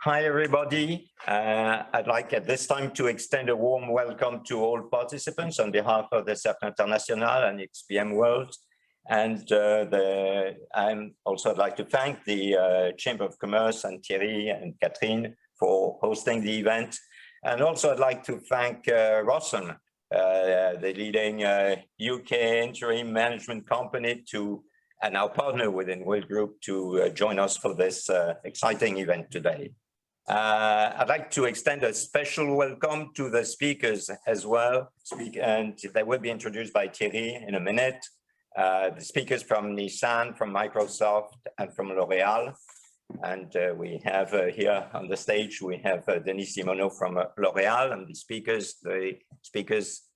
Hi, everybody. I'd like at this time to extend a warm welcome to all participants on behalf of the Cercle International and XPM World. And I'm also I'd like to thank the Chamber of Commerce and Thierry and Catherine for hosting the event. And also I'd like to thank Russam, the leading UK interim management company and our partner within Will Group to join us for this exciting event today. I'd like to extend a special welcome to the speakers as well, and they will be introduced by Thierry in a minute. The speakers from Nissan, from Microsoft, and from L'Oréal. And we have here on the stage, we have Denis Simmoneau from L'Oréal, and the speakers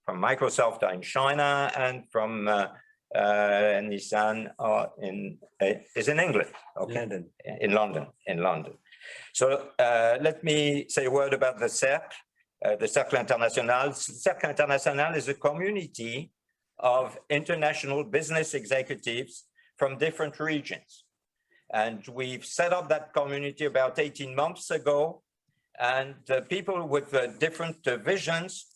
from Microsoft are in China, and from Nissan is in England. Okay. London. In London. So let me say a word about the Cercle International. Cercle International is a community of international business executives from different regions. And we've set up that community about 18 months ago. And people with different visions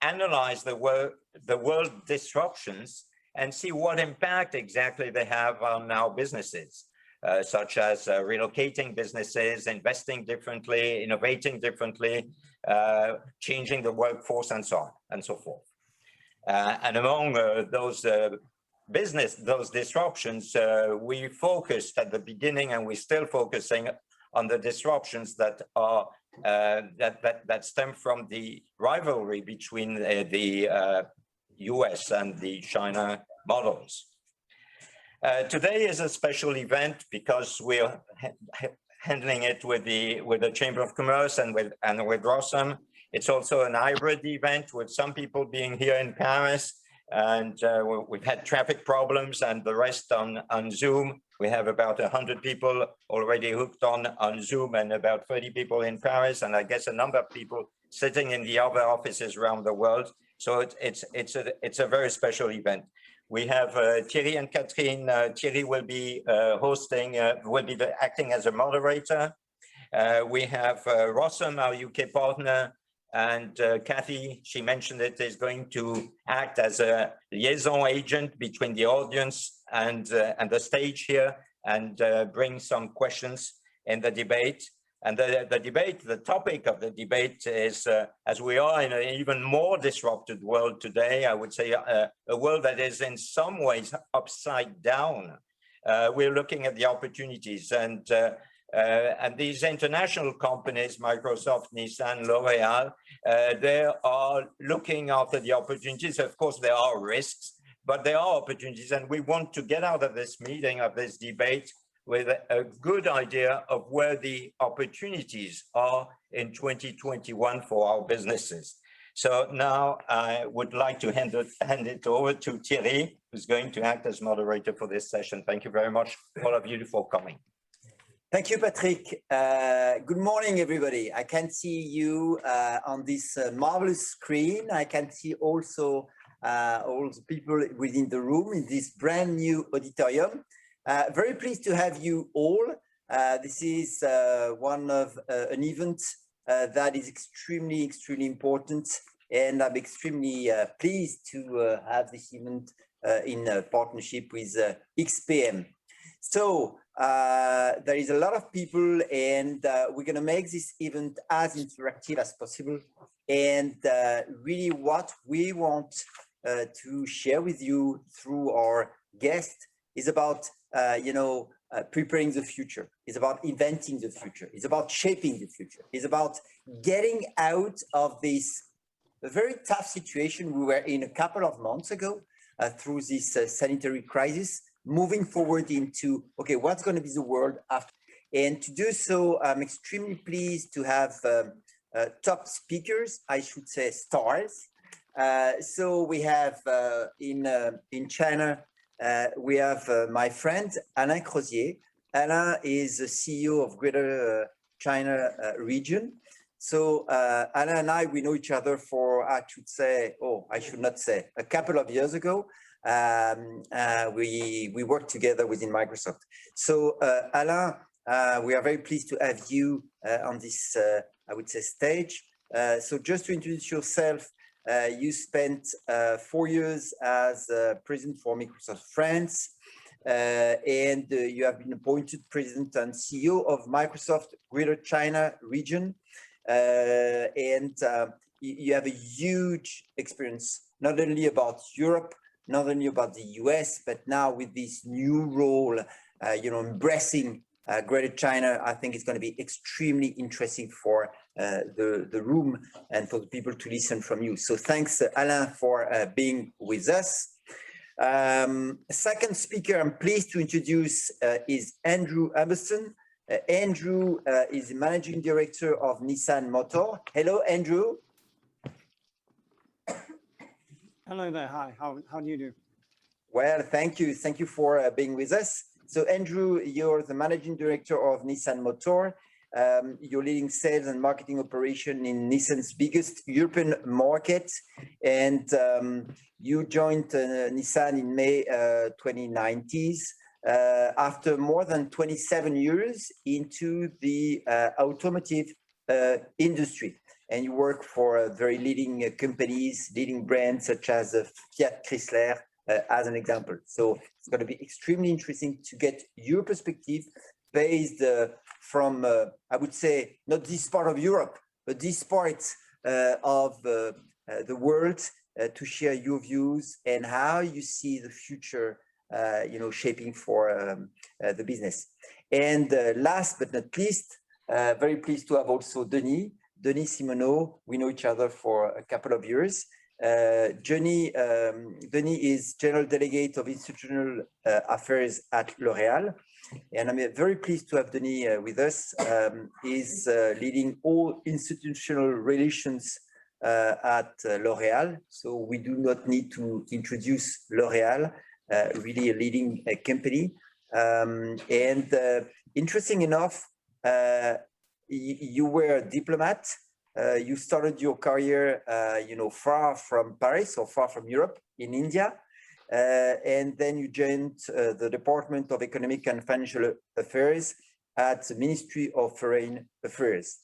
analyze the world disruptions and see what impact exactly they have on our businesses. Such as relocating businesses, investing differently, innovating differently, changing the workforce, and so on and so forth. And among those disruptions, we focused at the beginning, and we're still focusing on the disruptions that are that stem from the rivalry between the US and the China models. Today is a special event because we're handling it with the Chamber of Commerce and with Russam. It's also an hybrid event with some people being here in Paris, and we've had traffic problems and the rest on Zoom. We have about 100 people already hooked on Zoom and about 30 people in Paris, and I guess a number of people sitting in the other offices around the world. So it's a very special event. We have Thierry and Catherine. Thierry will be acting as a moderator. We have Russam, our UK partner, and Kathy, she mentioned it, is going to act as a liaison agent between the audience and the stage here and bring some questions in the debate. And the topic of the debate is, as we are in an even more disrupted world today, I would say a world that is in some ways upside down. We're looking at the opportunities, and these international companies, Microsoft, Nissan, L'Oréal, they are looking after the opportunities. Of course, there are risks, but there are opportunities, and we want to get out of this meeting, of this debate, with a good idea of where the opportunities are in 2021 for our businesses. So now I would like to hand it over to Thierry, who's going to act as moderator for this session. Thank you very much, all of you, for coming. Thank you, Patrick. Good morning, everybody. I can see you on this marvelous screen. I can see also all the people within the room in this brand new auditorium. Very pleased to have you all. This is one of an event that is extremely important, and I'm extremely pleased to have this event in partnership with XPM. So there is a lot of people, and we're going to make this event as interactive as possible. And really what we want to share with you through our guest is about preparing the future. It's about inventing the future. It's about shaping the future. It's about getting out of this very tough situation we were in a couple of months ago through this sanitary crisis, moving forward into, okay, what's going to be the world after? And to do so, I'm extremely pleased to have top speakers, I should say stars. So we have in China, we have my friend Alain Crozier. Alain is the CEO of Greater China region. So Alain and I, we know each other for, I should not say, a couple of years ago. We worked together within Microsoft. So Alain, We are very pleased to have you on this, I would say, stage. So just to introduce yourself, you spent 4 years as president for Microsoft France, and you have been appointed president and CEO of Microsoft Greater China region. And you have a huge experience, not only about Europe, not only about the US, but now with this new role, embracing Greater China. I think it's going to be extremely interesting for the room and for the people to listen from you. So thanks, Alain, for being with us. Second speaker I'm pleased to introduce is Andrew Humberstone. Andrew is the managing director of Nissan Motor. Hello, Andrew. Hello there. Hi. How do you do? Well, thank you. Thank you for being with us. So, Andrew, you're the managing director of Nissan Motor. You're leading sales and marketing operation in Nissan's biggest European market, and you joined Nissan in May 2019 after more than 27 years into the automotive industry. And you work for very leading companies, leading brands such as Fiat Chrysler, as an example. So it's going to be extremely interesting to get your perspective based from, I would say, not this part of Europe, but this part of the world, to share your views and how you see the future, shaping for the business. And last but not least, very pleased to have also Denis Simmoneau. We know each other for a couple of years. Denis is General Delegate of Institutional Affairs at L'Oréal. And I'm very pleased to have Denis with us. He's leading all institutional relations at L'Oréal. So we do not need to introduce L'Oréal, really a leading company. Interesting enough, you were a diplomat. You started your career, far from Paris or far from Europe in India. And then you joined the Department of Economic and Financial Affairs at the Ministry of Foreign Affairs.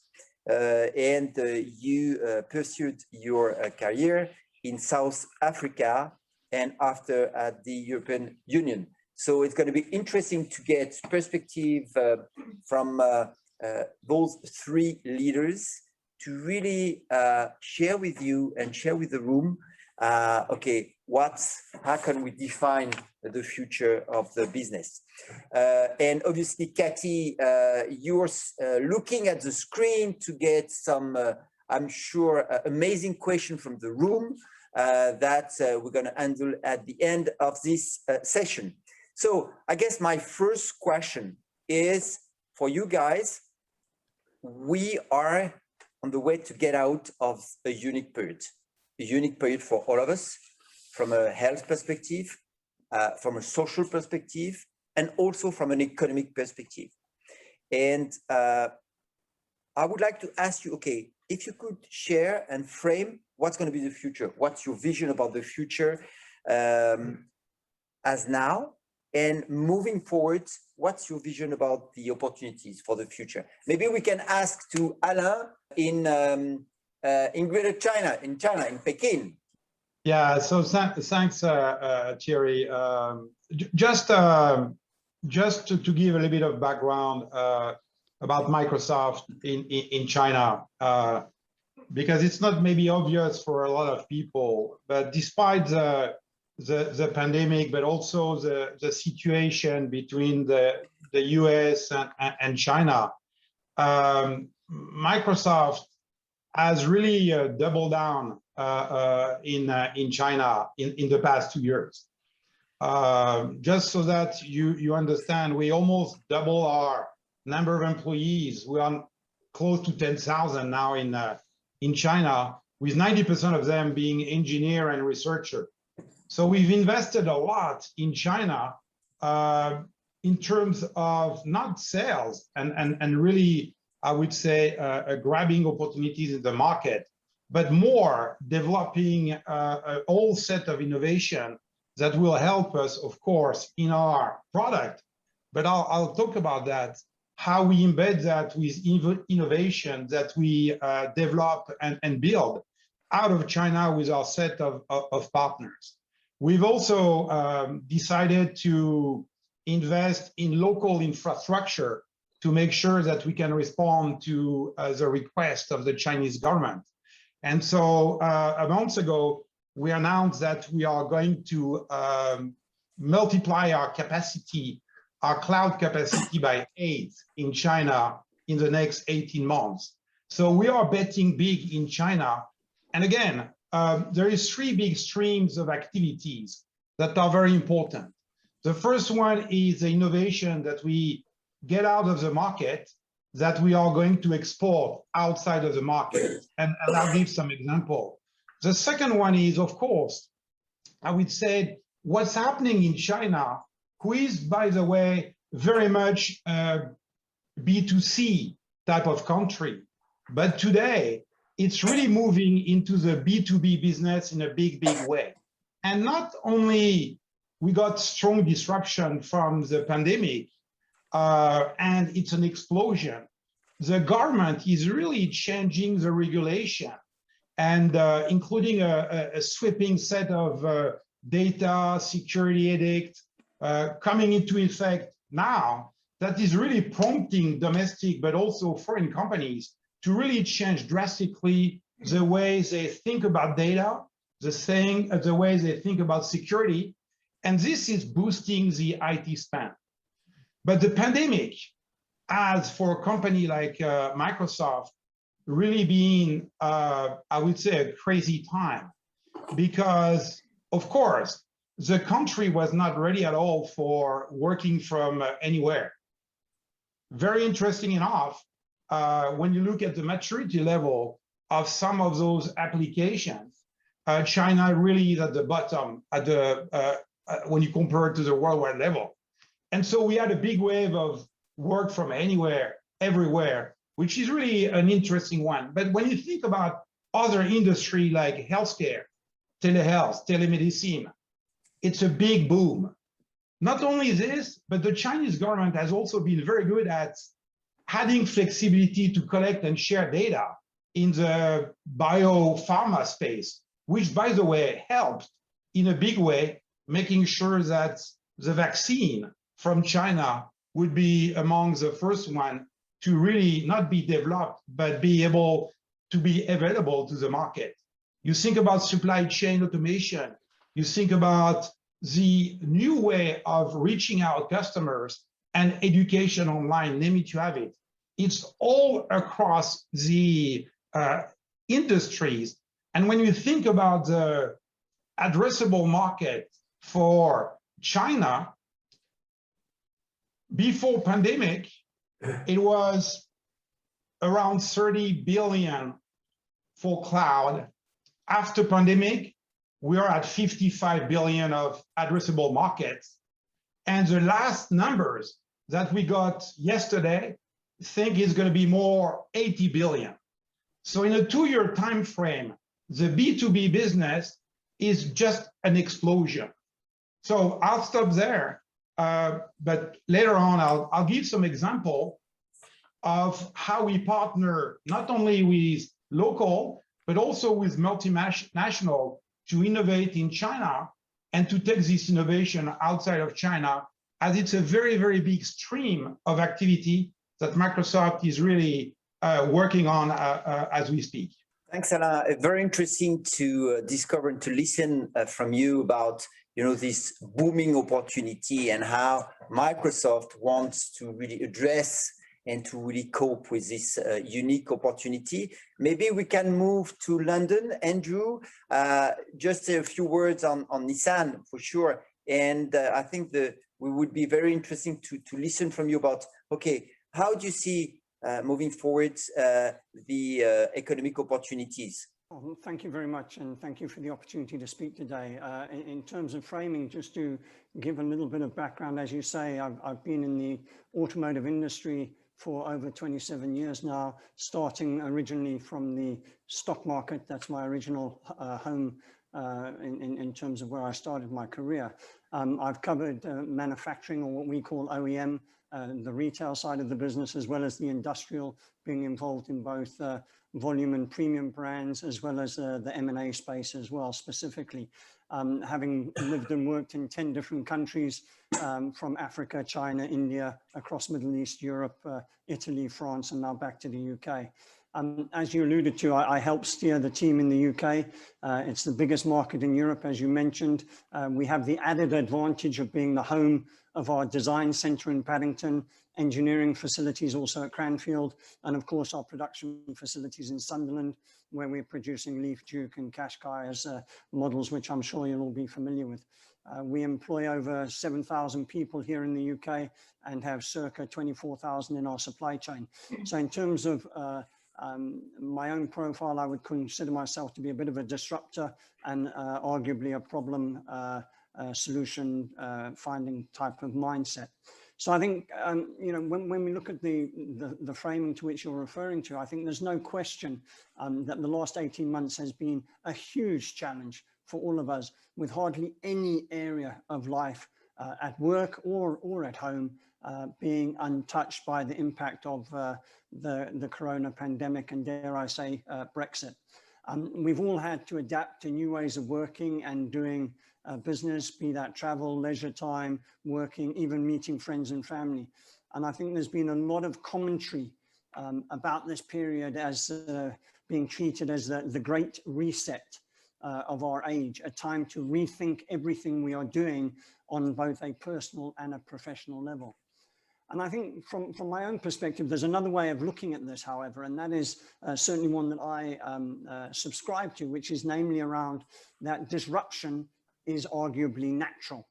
And you pursued your career in South Africa and after at the European Union. So it's going to be interesting to get perspective from those three leaders to really share with you and share with the room, how can we define the future of the business? And obviously, Cathy, you're looking at the screen to get some, I'm sure, amazing question from the room that we're going to handle at the end of this session. So I guess my first question is for you guys. We are on the way to get out of a unique period for all of us, from a health perspective, from a social perspective, and also from an economic perspective. And I would like to ask you, if you could share and frame what's going to be the future, what's your vision about the future as now, and moving forward, what's your vision about the opportunities for the future? Maybe we can ask to Alain in Greater China, in Peking. Yeah, so thanks, Thierry. Just to give a little bit of background about Microsoft in China, because it's not maybe obvious for a lot of people, but despite the pandemic, but also the situation between the US and China, Microsoft has really doubled down in China in the past 2 years. Just so that you understand, we almost double our number of employees. We are close to 10,000 now in China, with 90% of them being engineer and researcher. So we've invested a lot in China in terms of not sales and really, I would say, grabbing opportunities in the market, but more developing a whole set of innovation that will help us, of course, in our product. But I'll talk about that, how we embed that with innovation that we develop and build out of China with our set of partners. We've also decided to invest in local infrastructure to make sure that we can respond to the request of the Chinese government. And so a month ago, we announced that we are going to multiply our capacity, our cloud capacity by 8 in China in the next 18 months. So we are betting big in China. And again, there is 3 big streams of activities that are very important. The first one is the innovation that we get out of the market that we are going to export outside of the market. And I'll give some example. The second one is, of course, I would say what's happening in China, who is, by the way, very much B2C type of country. But today, it's really moving into the B2B business in a big, big way. And not only we got strong disruption from the pandemic, and it's an explosion. The government is really changing the regulation and including a sweeping set of data security edict coming into effect now that is really prompting domestic but also foreign companies to really change drastically the way they think about data, the way they think about security, and this is boosting the IT spend. But the pandemic has, for a company like Microsoft, really been, I would say, a crazy time because, of course, the country was not ready at all for working from anywhere. Very interesting enough, when you look at the maturity level of some of those applications, China really is at the bottom at the, when you compare it to the worldwide level. And so we had a big wave of work from anywhere, everywhere, which is really an interesting one. But when you think about other industry like healthcare, telehealth, telemedicine, it's a big boom. Not only this, but the Chinese government has also been very good at adding flexibility to collect and share data in the biopharma space, which, by the way, helped in a big way, making sure that the vaccine from China would be among the first one to really not be developed, but be able to be available to the market. You think about supply chain automation, you think about the new way of reaching out customers and education online, name it, you have it. It's all across the industries. And when you think about the addressable market for China, before pandemic, it was around 30 billion for cloud. After pandemic, we are at 55 billion of addressable markets. And the last numbers that we got yesterday, I think is going to be more 80 billion. So in a 2-year time frame, the B2B business is just an explosion. So I'll stop there. But later on, I'll give some example of how we partner not only with local, but also with multinational to innovate in China and to take this innovation outside of China, as it's a very, very big stream of activity that Microsoft is really working on as we speak. Thanks, Alain. Very interesting to discover and to listen from you about this booming opportunity and how Microsoft wants to really address and to really cope with this unique opportunity. Maybe we can move to London. Andrew, just a few words on Nissan for sure. And I think we would be very interesting to listen from you about, okay, how do you see moving forward the economic opportunities? Well, thank you very much, and thank you for the opportunity to speak today. In terms of framing, just to give a little bit of background, as you say, I've been in the automotive industry for over 27 years now, starting originally from the stock market. That's my original home in terms of where I started my career. I've covered manufacturing, or what we call OEM, the retail side of the business, as well as the industrial, being involved in both volume and premium brands, as well as the M&A space as well, specifically. Having lived and worked in 10 different countries, from Africa, China, India, across Middle East, Europe, Italy, France, and now back to the UK. As you alluded to, I help steer the team in the UK. It's the biggest market in Europe, as you mentioned. We have the added advantage of being the home of our design center in Paddington, engineering facilities also at Cranfield, and of course our production facilities in Sunderland, where we're producing Leaf, Duke and Qashqai as models, which I'm sure you'll all be familiar with. We employ over 7,000 people here in the UK and have circa 24,000 in our supply chain. So in terms of my own profile, I would consider myself to be a bit of a disruptor and arguably a problem solution finding type of mindset. So I think, you know, when we look at the framing to which you're referring to, I think there's no question that the last 18 months has been a huge challenge for all of us, with hardly any area of life at work or at home being untouched by the impact of the corona pandemic and, dare I say, Brexit. We've all had to adapt to new ways of working and doing business, be that travel, leisure time, working, even meeting friends and family. And I think there's been a lot of commentary about this period as being treated as the great reset of our age, a time to rethink everything we are doing on both a personal and a professional level. And I think from my own perspective, there's another way of looking at this, however, and that is certainly one that I subscribe to, which is namely around that disruption is arguably natural,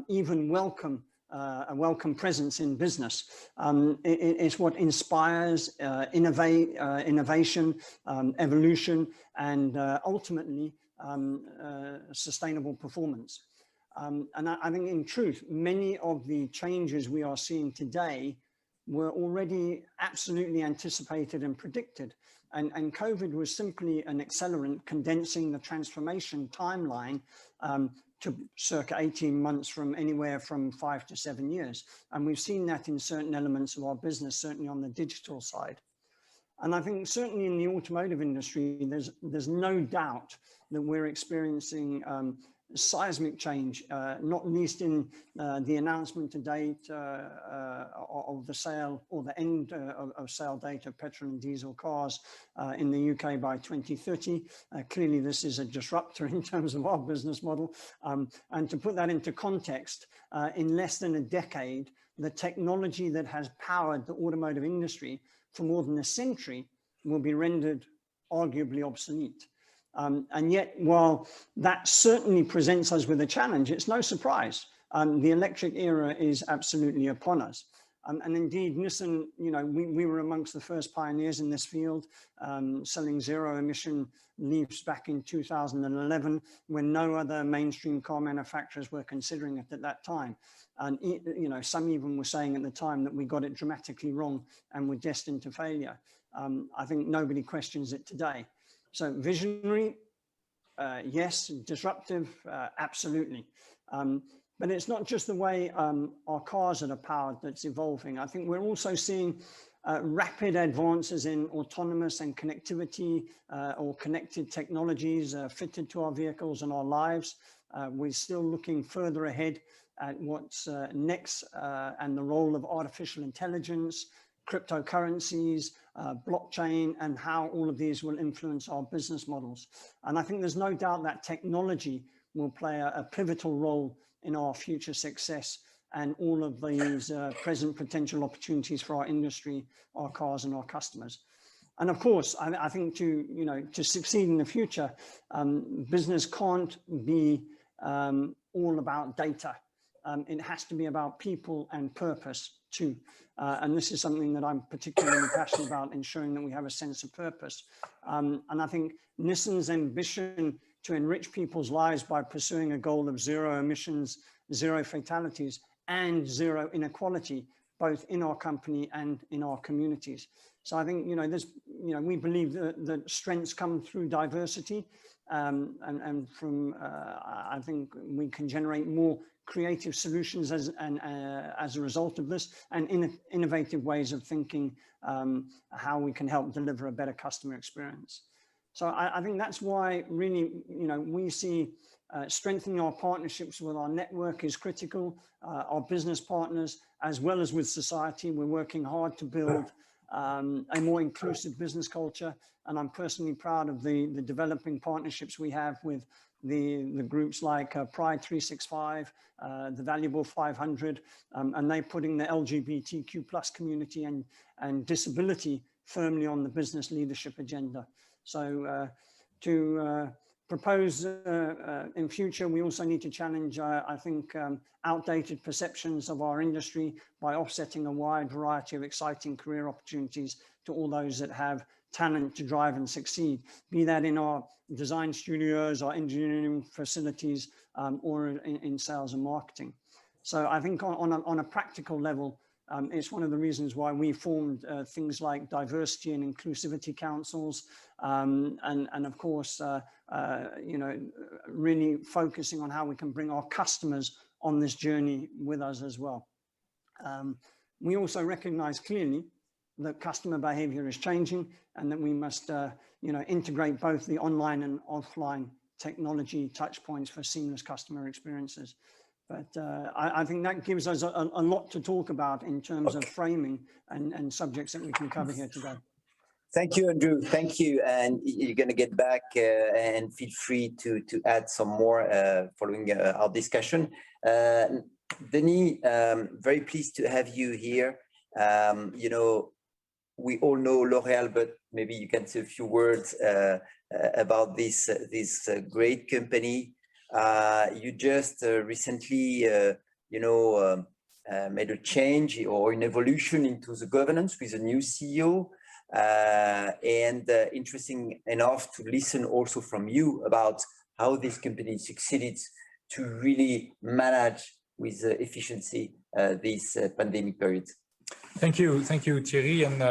even welcome, a welcome presence in business. It's what inspires innovation, evolution, and ultimately sustainable performance. And I think in truth, many of the changes we are seeing today were already absolutely anticipated and predicted. And COVID was simply an accelerant, condensing the transformation timeline to circa 18 months from anywhere from 5 to 7 years. And we've seen that in certain elements of our business, certainly on the digital side. And I think certainly in the automotive industry, there's no doubt that we're experiencing seismic change, not least in the announcement to date of the sale or the end of sale date of petrol and diesel cars in the UK by 2030. Clearly, this is a disruptor in terms of our business model. And to put that into context, in less than a decade, the technology that has powered the automotive industry for more than a century will be rendered arguably obsolete. And yet, while that certainly presents us with a challenge, it's no surprise. The electric era is absolutely upon us. And indeed, Nissan, you know, we were amongst the first pioneers in this field, selling zero emission Leafs back in 2011, when no other mainstream car manufacturers were considering it at that time. And, you know, some even were saying at the time that we got it dramatically wrong and were destined to failure. I think nobody questions it today. So visionary, yes. Disruptive, absolutely. But it's not just the way our cars that are powered that's evolving. I think we're also seeing rapid advances in autonomous and connectivity or connected technologies fitted to our vehicles and our lives. We're still looking further ahead at what's next and the role of artificial intelligence, cryptocurrencies, blockchain, and how all of these will influence our business models. And I think there's no doubt that technology will play a pivotal role in our future success and all of these present potential opportunities for our industry, our cars, and our customers. And of course, I think to succeed in the future, business can't be all about data. It has to be about people and purpose too. And this is something that I'm particularly passionate about, ensuring that we have a sense of purpose. And I think Nissan's ambition to enrich people's lives by pursuing a goal of zero emissions, zero fatalities, and zero inequality, both in our company and in our communities. So I think, we believe that strengths come through diversity, and from I think we can generate more creative solutions as a result of this, and innovative ways of thinking how we can help deliver a better customer experience. So I think that's why really, we see strengthening our partnerships with our network is critical, our business partners, as well as with society. We're working hard to build a more inclusive business culture. And I'm personally proud of the developing partnerships we have with the groups like Pride 365, the Valuable 500, and they're putting the LGBTQ+ community and disability firmly on the business leadership agenda. So to propose in future, we also need to challenge, I think, outdated perceptions of our industry by offsetting a wide variety of exciting career opportunities to all those that have talent to drive and succeed, be that in our design studios, our engineering facilities, or in sales and marketing. So I think on a practical level, it's one of the reasons why we formed things like diversity and inclusivity councils, and of course, really focusing on how we can bring our customers on this journey with us as well. We also recognize clearly that customer behavior is changing, and that we must integrate both the online and offline technology touch points for seamless customer experiences. But I think that gives us a lot to talk about in terms of framing and subjects that we can cover here today. Thank you, Andrew. Thank you. And you're going to get back and feel free to add some more following our discussion. Denis, very pleased to have you here. We all know L'Oréal, but maybe you can say a few words about this great company. You just recently, made a change or an evolution into the governance with a new CEO. And interesting enough to listen also from you about how this company succeeded to really manage with efficiency this pandemic period. Thank you, Thierry. And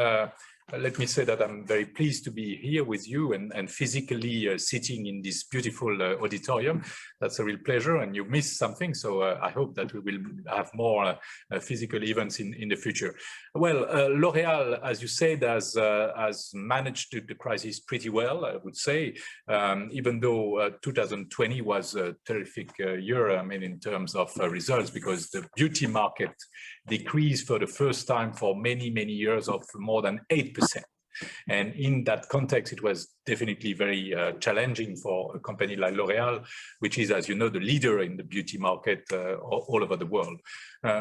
let me say that I'm very pleased to be here with you and physically sitting in this beautiful auditorium. That's a real pleasure, and you missed something. So I hope that we will have more physical events in the future. Well, L'Oréal, as you said, has managed the crisis pretty well, I would say, even though 2020 was a terrific year, I mean, in terms of results, because the beauty market decreased for the first time for many, many years of more than 8%. And in that context, it was definitely very challenging for a company like L'Oréal, which is, as you know, the leader in the beauty market all over the world.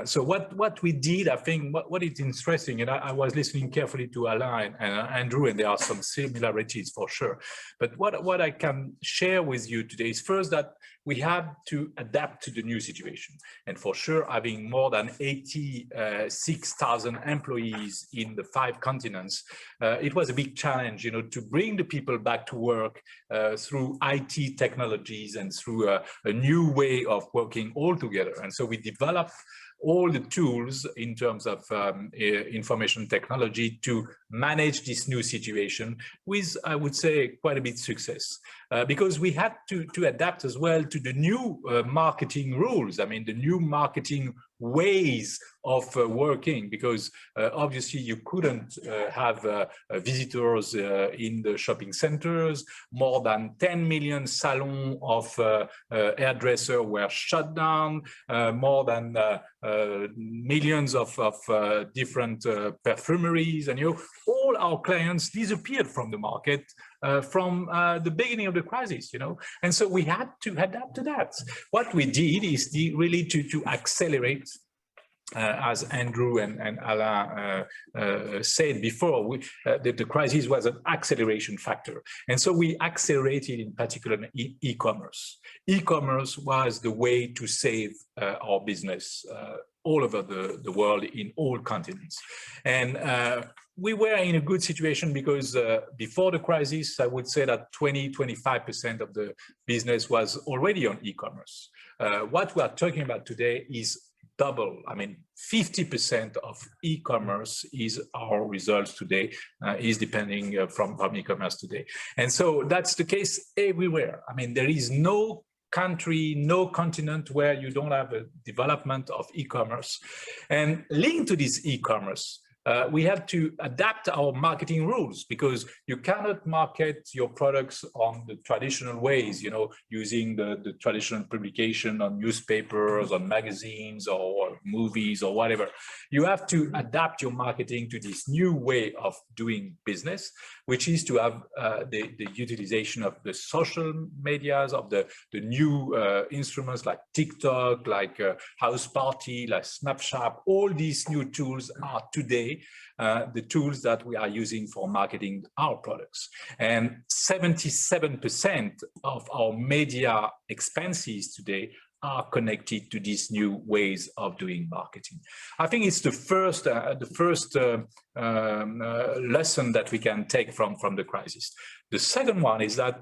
So what we did, I think, what is interesting, and I was listening carefully to Alain and Andrew, and there are some similarities for sure. But what I can share with you today is first that we had to adapt to the new situation. And for sure, having more than 86,000 employees in the 5 continents, it was a big challenge, to bring the people back to work through IT technologies and through a new way of working all together. And so we developed all the tools in terms of information technology to manage this new situation with, I would say, quite a bit of success. Because we had to adapt as well to the new marketing rules. I mean, the new marketing ways of working, because obviously you couldn't have visitors in the shopping centers. More than 10 million salons of hairdresser were shut down. More than millions of different perfumeries, and all our clients disappeared from the market from the beginning of the crisis, and so we had to adapt to that. What we did is really to accelerate, as Andrew and Alain said before, the crisis was an acceleration factor. And so we accelerated in particular e-commerce. E-commerce was the way to save our business all over the world in all continents. And we were in a good situation because before the crisis, I would say that 20–25% of the business was already on e-commerce. What we are talking about today is double. I mean, 50% of e-commerce is our results today, is depending from e-commerce today. And so that's the case everywhere. I mean, there is no country, no continent where you don't have a development of e-commerce. And linked to this e-commerce, we have to adapt our marketing rules, because you cannot market your products on the traditional ways, you know, using the traditional publication on newspapers, on magazines, or movies, or whatever. You have to adapt your marketing to this new way of doing business, which is to have the utilization of the social medias, of the new instruments like TikTok, like House Party, like Snapchat. All these new tools are today the tools that we are using for marketing our products. And 77% of our media expenses today are connected to these new ways of doing marketing. I think it's the first lesson that we can take from the crisis. The second one is that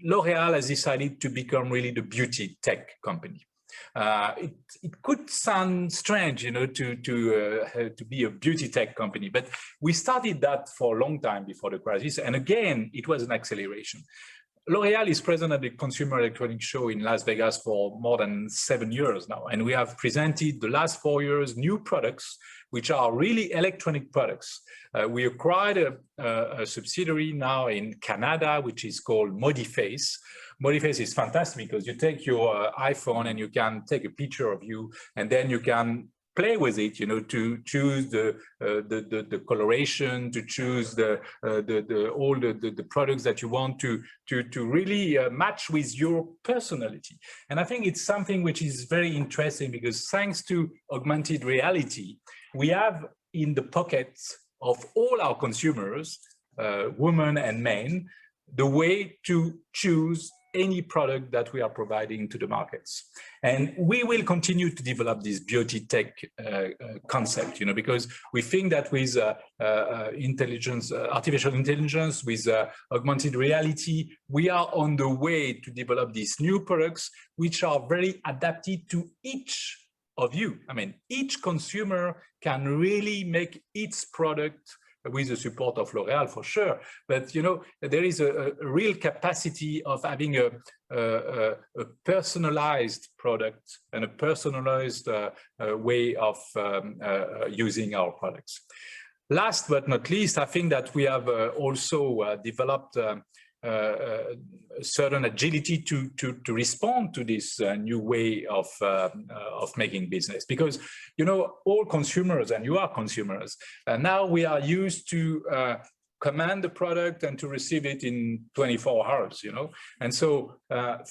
L'Oréal has decided to become really the beauty tech company. It could sound strange, you know, to be a beauty tech company, but we started that for a long time before the crisis, and again, it was an acceleration. L'Oréal is present at the Consumer Electronics Show in Las Vegas for more than 7 years now, and we have presented the last 4 years new products, which are really electronic products. We acquired a subsidiary now in Canada, which is called Modiface. Modiface is fantastic because you take your iPhone and you can take a picture of you, and then you can play with it, you know, to choose the coloration, to choose all the products that you want to really match with your personality. And I think it's something which is very interesting, because thanks to augmented reality, we have in the pockets of all our consumers, women and men, the way to choose any product that we are providing to the markets. And we will continue to develop this beauty tech concept, you know, because we think that with artificial intelligence, with augmented reality, we are on the way to develop these new products, which are very adapted to each of you. I mean, each consumer can really make its product with the support of L'Oréal for sure, but you know, there is a real capacity of having a personalized product and a personalized way of using our products. Last but not least, I think that we have also developed a certain agility to respond to this new way of making business, because you know, all consumers, and you are consumers, now we are used to command the product and to receive it in 24 hours, you know. And so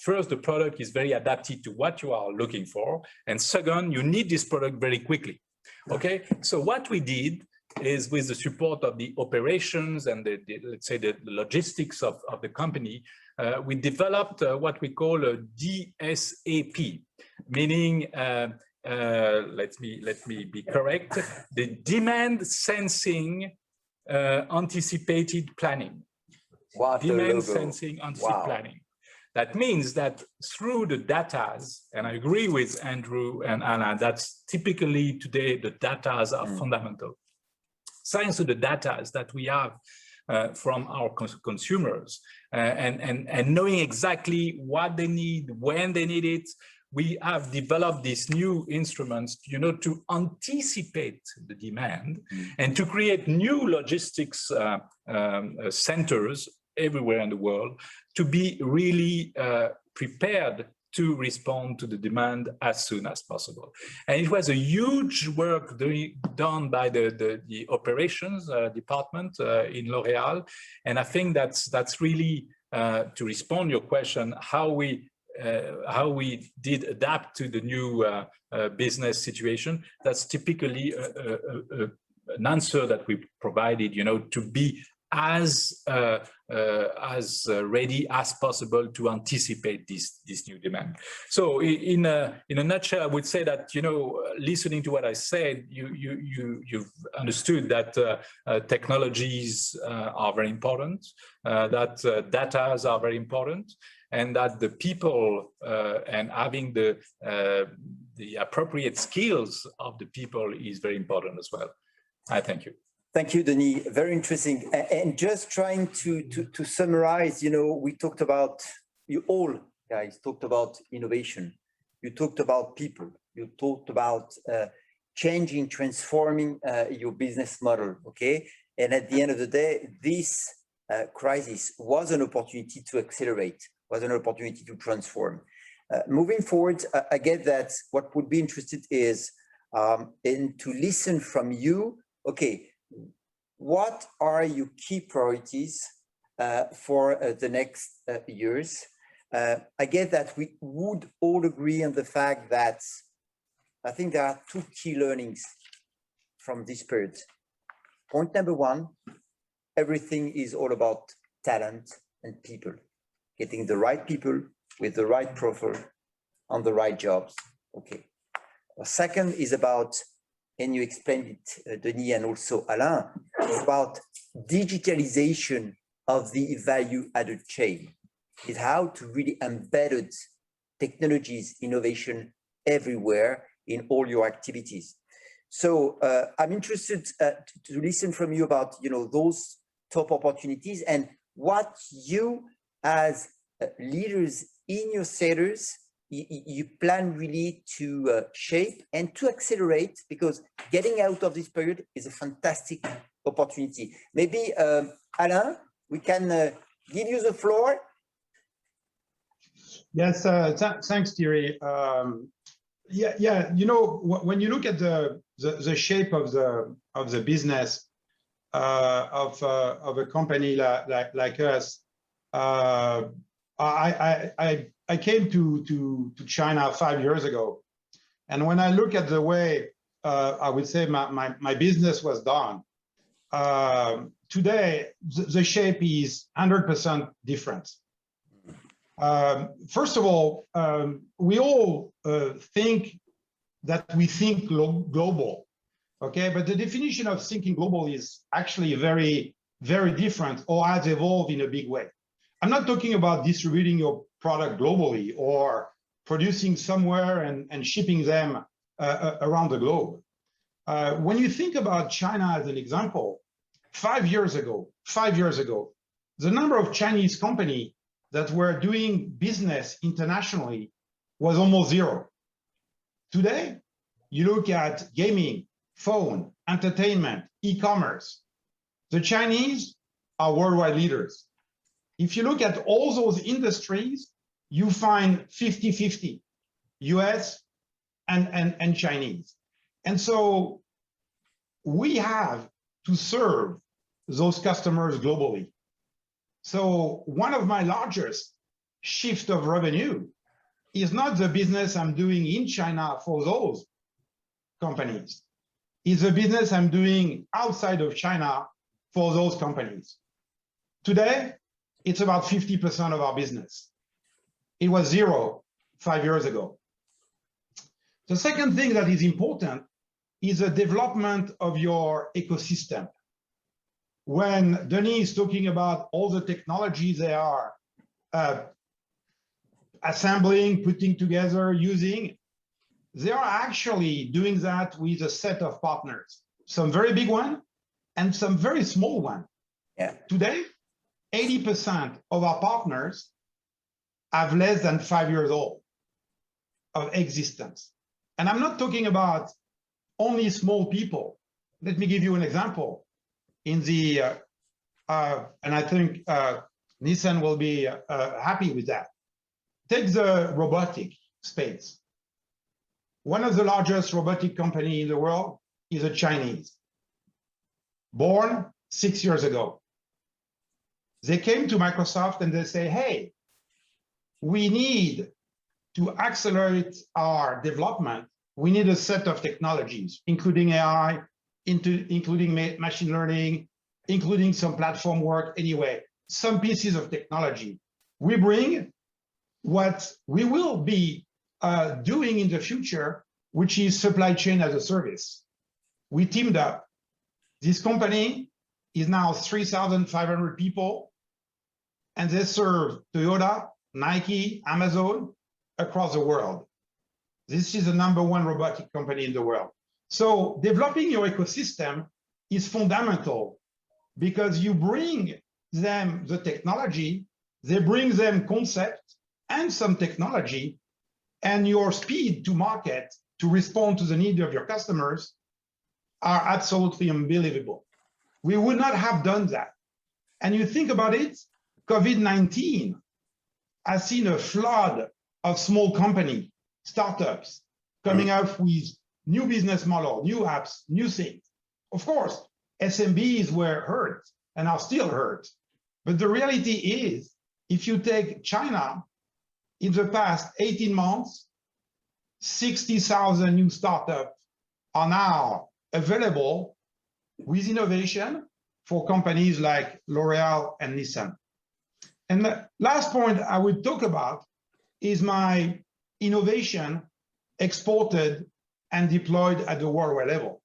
first, the product is very adapted to what you are looking for, and second, you need this product very quickly. Okay, so what we did is, with the support of the operations and let's say the logistics of the company, we developed what we call a DSAP, meaning let me be correct, the demand sensing anticipated planning. Wow, demand sensing anticipated planning. That means that through the data, and I agree with Andrew and Alain, that's typically today the data are fundamental. Thanks to the data that we have from our consumers and knowing exactly what they need, when they need it, we have developed these new instruments, you know, to anticipate the demand and to create new logistics centers everywhere in the world to be really prepared to respond to the demand as soon as possible. And it was a huge work done by the operations department in L'Oréal. And I think that's really, to respond to your question, how we did adapt to the new business situation. That's typically an answer that we provided, you know, to be as ready as possible to anticipate this new demand. So in a nutshell, I would say that, you know, listening to what I said, you've understood that technologies are very important, that data are very important, and that the people and having the appropriate skills of the people is very important as well. I thank you. Thank you, Denis. Very interesting. And just trying to summarize, you know, we talked about, you all guys talked about innovation. You talked about people. You talked about changing, transforming your business model, okay? And at the end of the day, this crisis was an opportunity to accelerate, was an opportunity to transform. Moving forward, I get that what would be interested is to listen from you, okay, what are your key priorities for the next years? I get that we would all agree on the fact that I think there are two key learnings from this period. Point number one, everything is all about talent and people, getting the right people with the right profile on the right jobs. Okay. Second is about, and you explained it, Denis, and also Alain, it's about digitalization of the value-added chain. It's how to really embed technologies, innovation everywhere in all your activities. So I'm interested to listen from you about, you know, those top opportunities and what you as leaders in your sectors you plan really to shape and to accelerate, because getting out of this period is a fantastic opportunity. Maybe Alain, we can give you the floor. Yes, thanks, Thierry. Yeah, you know, when you look at the shape of the business of a company like us, I came to China 5 years ago, and when I look at the way I would say my business was done, today the shape is 100% different. First of all, we all think that we think global, okay? But the definition of thinking global is actually very, very different, or has evolved in a big way. I'm not talking about distributing your product globally or producing somewhere and shipping them around the globe. When you think about China as an example, 5 years ago, the number of Chinese companies that were doing business internationally was almost zero. Today, you look at gaming, phone, entertainment, e-commerce. The Chinese are worldwide leaders. If you look at all those industries, you find 50-50, US and Chinese. And so we have to serve those customers globally. So one of my largest shift of revenue is not the business I'm doing in China for those companies. It's the business I'm doing outside of China for those companies. Today, it's about 50% of our business. It was 0 5 years ago. The second thing that is important is the development of your ecosystem. When Denis is talking about all the technologies they are assembling, putting together, using, they are actually doing that with a set of partners, some very big one and some very small one. Yeah. Today, 80% of our partners have less than 5 years old of existence. And I'm not talking about only small people. Let me give you an example. In the, and I think Nissan will be happy with that. Take the robotic space. One of the largest robotic companies in the world is a Chinese, born 6 years ago. They came to Microsoft and they say, hey, we need to accelerate our development. We need a set of technologies, including AI, including machine learning, including some platform work anyway, some pieces of technology. We bring what we will be doing in the future, which is supply chain as a service. We teamed up. This company is now 3,500 people, and they serve Toyota, Nike, Amazon across the world. This is the #1 robotic company in the world. So developing your ecosystem is fundamental because you bring them the technology, they bring them concept and some technology, and your speed to market to respond to the need of your customers are absolutely unbelievable. We would not have done that. And you think about it, COVID-19 has seen a flood of small company, startups coming up with new business model, new apps, new things. Of course, SMBs were hurt and are still hurt. But the reality is, if you take China, in the past 18 months, 60,000 new startups are now available with innovation for companies like L'Oreal and Nissan. And the last point I would talk about is my innovation exported and deployed at the worldwide level.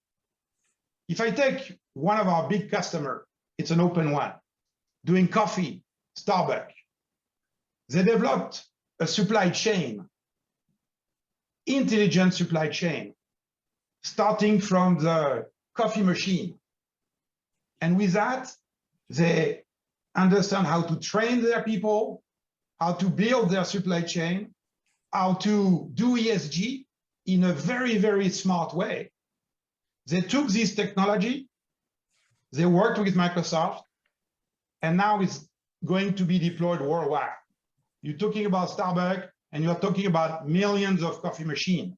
If I take one of our big customers, it's an open one, doing coffee, Starbucks. They developed a supply chain, intelligent supply chain, starting from the coffee machine. And with that, they understand how to train their people, how to build their supply chain, how to do ESG in a very, very smart way. They took this technology, they worked with Microsoft, and now it's going to be deployed worldwide. You're talking about Starbucks, and you're talking about millions of coffee machines.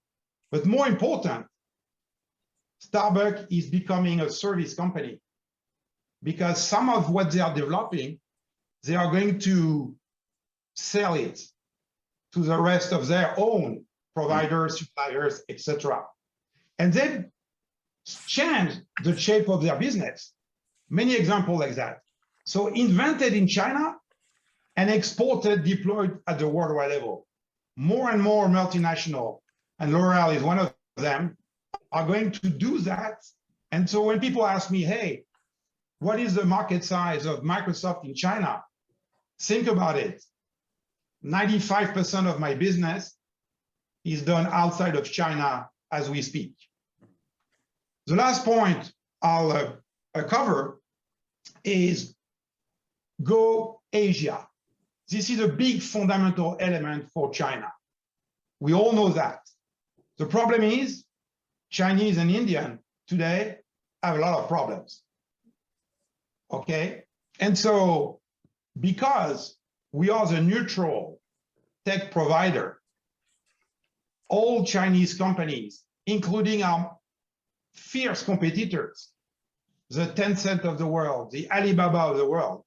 But more important, Starbucks is becoming a service company because some of what they are developing, they are going to sell it to the rest of their own providers, suppliers, etc. And then change the shape of their business. Many examples like that. So invented in China and exported, deployed at the worldwide level. More and more multinational, and L'Oreal is one of them, are going to do that. And so when people ask me, hey, what is the market size of Microsoft in China? Think about it. 95% of my business is done outside of China as we speak. The last point I'll cover is Go Asia. This is a big fundamental element for China. We all know that. The problem is Chinese and Indian today have a lot of problems. Okay? And so because we are the neutral tech provider, all Chinese companies, including our fierce competitors, the Tencent of the world, the Alibaba of the world,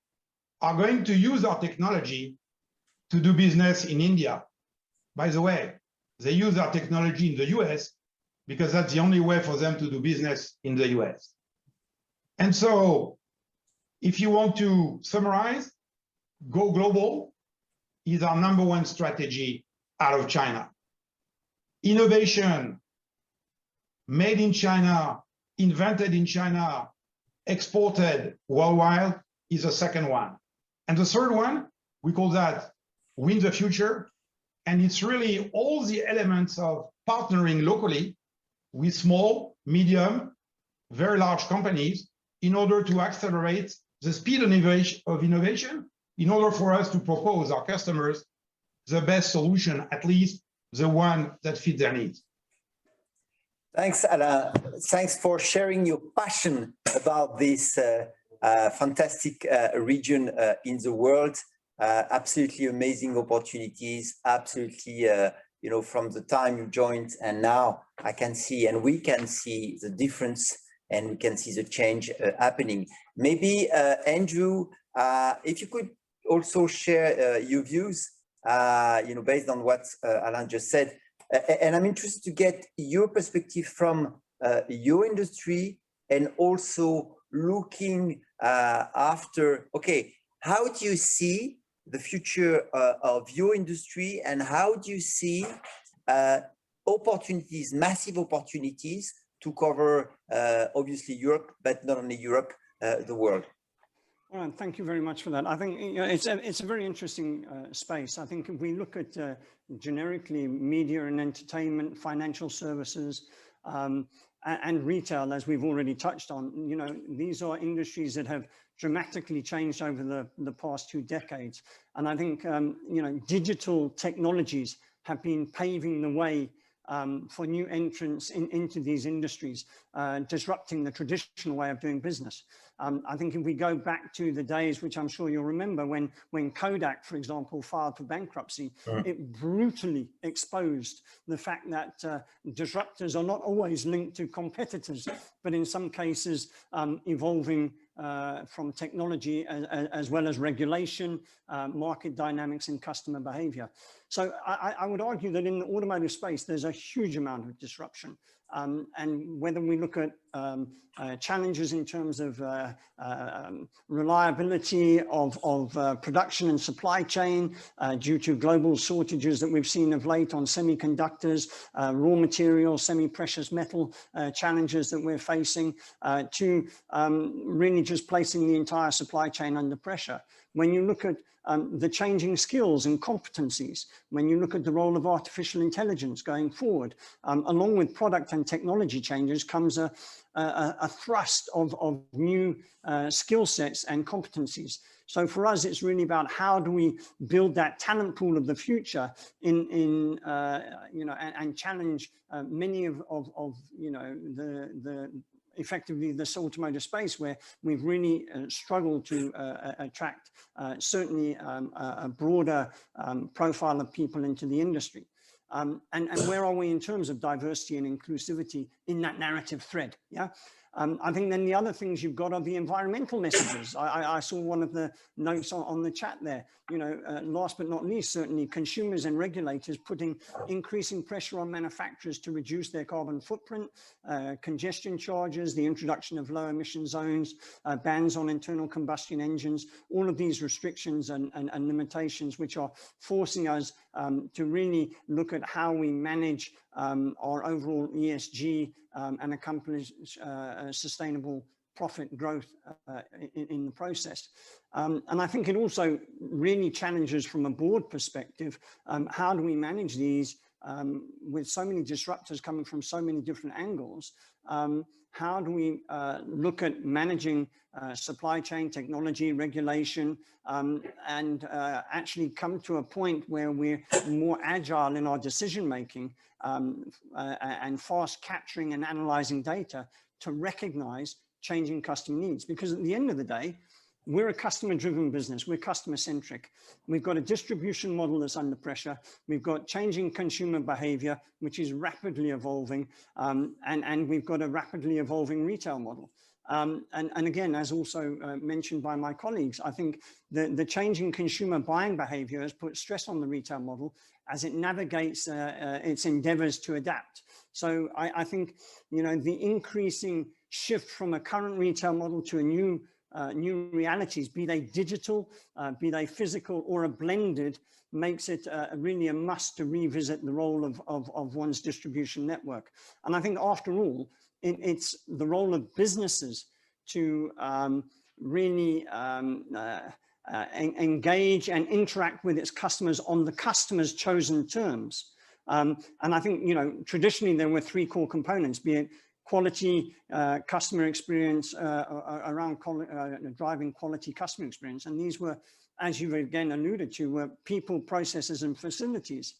are going to use our technology to do business in India. By the way, they use our technology in the US because that's the only way for them to do business in the US. And so if you want to summarize, go global is our #1 strategy out of China. Innovation, made in China, invented in China, exported worldwide is the second one. And the third one, we call that Win the Future. And it's really all the elements of partnering locally with small, medium, very large companies in order to accelerate the speed of innovation in order for us to propose our customers the best solution, at least the one that fits their needs. Thanks, Alain. Thanks for sharing your passion about this fantastic region in the world. Absolutely amazing opportunities. Absolutely, you know, from the time you joined and now, I can see, and we can see the difference, and we can see the change happening. Maybe Andrew, if you could also share your views, you know, based on what Alain just said. And I'm interested to get your perspective from your industry and also looking after, okay, how do you see the future of your industry, and how do you see opportunities, massive opportunities to cover obviously Europe, but not only Europe, the world? Well, thank you very much for that. I think it's a very interesting space. I think if we look at generically media and entertainment, financial services, and retail, as we've already touched on, these are industries that have dramatically changed over the past 2 decades. And I think, digital technologies have been paving the way for new entrants into these industries, disrupting the traditional way of doing business. I think if we go back to the days, which I'm sure you'll remember, when Kodak, for example, filed for bankruptcy, it brutally exposed the fact that disruptors are not always linked to competitors, but in some cases evolving from technology as well as regulation, market dynamics and customer behavior. So I would argue that in the automotive space, there's a huge amount of disruption. And whether we look at challenges in terms of reliability of production and supply chain due to global shortages that we've seen of late on semiconductors, raw materials, semi-precious metal challenges that we're facing, to really just placing the entire supply chain under pressure. When you look at the changing skills and competencies, when you look at the role of artificial intelligence going forward, along with product and technology changes comes a thrust of new skill sets and competencies. So for us, it's really about how do we build that talent pool of the future and challenge many of effectively this automotive space where we've really struggled to attract certainly a broader profile of people into the industry. And where are we in terms of diversity and inclusivity in that narrative thread? Yeah. I think then the other things you've got are the environmental messages. I saw one of the notes on the chat there. Last but not least, certainly consumers and regulators putting increasing pressure on manufacturers to reduce their carbon footprint, congestion charges, the introduction of low emission zones, bans on internal combustion engines, all of these restrictions and limitations which are forcing us to really look at how we manage our overall ESG and accomplish sustainable profit growth in the process. And I think it also really challenges from a board perspective, how do we manage these with so many disruptors coming from so many different angles? How do we look at managing supply chain, technology, regulation, and actually come to a point where we're more agile in our decision making and fast capturing and analyzing data to recognize changing customer needs? Because at the end of the day, we're a customer-driven business. We're customer-centric. We've got a distribution model that's under pressure. We've got changing consumer behavior, which is rapidly evolving, and we've got a rapidly evolving retail model. And again, as also mentioned by my colleagues, I think the changing consumer buying behavior has put stress on the retail model as it navigates its endeavors to adapt. So I think, the increasing shift from a current retail model to a new realities, be they digital, be they physical or a blended, makes it really a must to revisit the role of one's distribution network. And I think after all, it's the role of businesses to really engage and interact with its customers on the customer's chosen terms. And I think, traditionally there were 3 core components, be it quality customer experience around driving quality customer experience. And these were, as you've again alluded to, were people, processes, and facilities.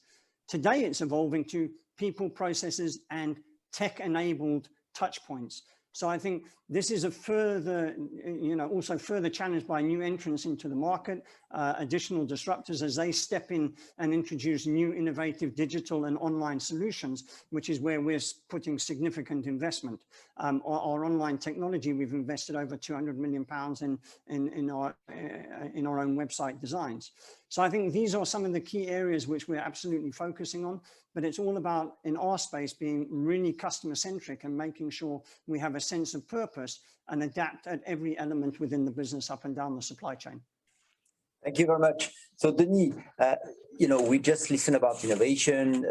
Today it's evolving to people, processes, and tech-enabled touch points. So I think this is a further, also further challenged by new entrants into the market, additional disruptors as they step in and introduce new innovative digital and online solutions, which is where we're putting significant investment. Our online technology, we've invested over £200 million in our own website designs. So I think these are some of the key areas which we're absolutely focusing on. but it's all about, in our space, being really customer-centric and making sure we have a sense of purpose and adapt at every element within the business up and down the supply chain. Thank you very much. So Denis, you know, we just listened about innovation,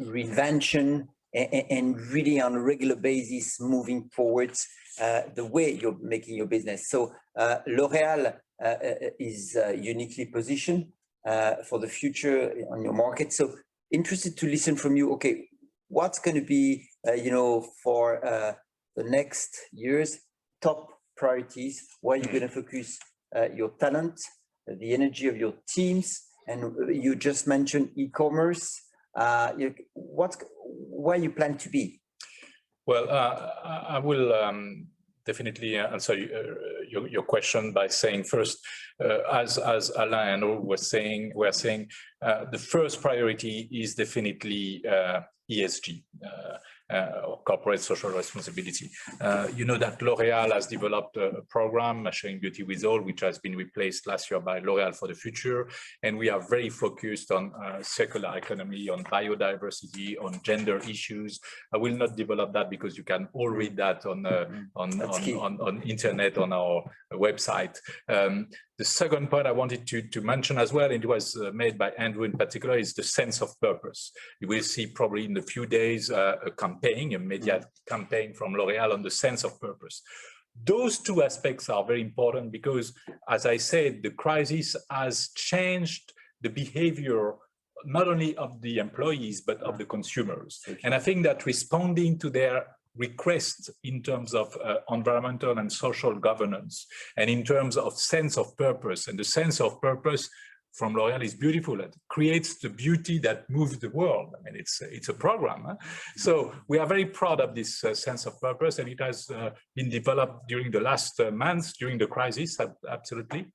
reinvention, and really on a regular basis moving forward the way you're making your business. So L'Oréal is uniquely positioned for the future on your market. So interested to listen from you. Okay, what's going to be, you know, for the next years, top priorities? Where are you going to focus your talent, the energy of your teams? And you just mentioned e-commerce. Where you plan to be? Well, I will definitely answer your question by saying first, as Alain and all were saying, the first priority is definitely ESG. Or corporate social responsibility. You know that L'Oréal has developed a program, Sharing Beauty with All, which has been replaced last year by L'Oréal for the Future. And we are very focused on circular economy, on biodiversity, on gender issues. I will not develop that because you can all read that on internet, on our website. The second point I wanted to mention as well, and it was made by Andrew in particular, is the sense of purpose. You will see probably in a few days a media campaign from L'Oréal on the sense of purpose. Those two aspects are very important because, as I said, the crisis has changed the behavior not only of the employees, but of the consumers. Okay. And I think that responding to their requests in terms of environmental and social governance, and in terms of sense of purpose, and the sense of purpose from L'Oréal is beautiful. It creates the beauty that moves the world. I mean, it's a program. Huh? So we are very proud of this sense of purpose, and it has been developed during the last months, during the crisis, absolutely.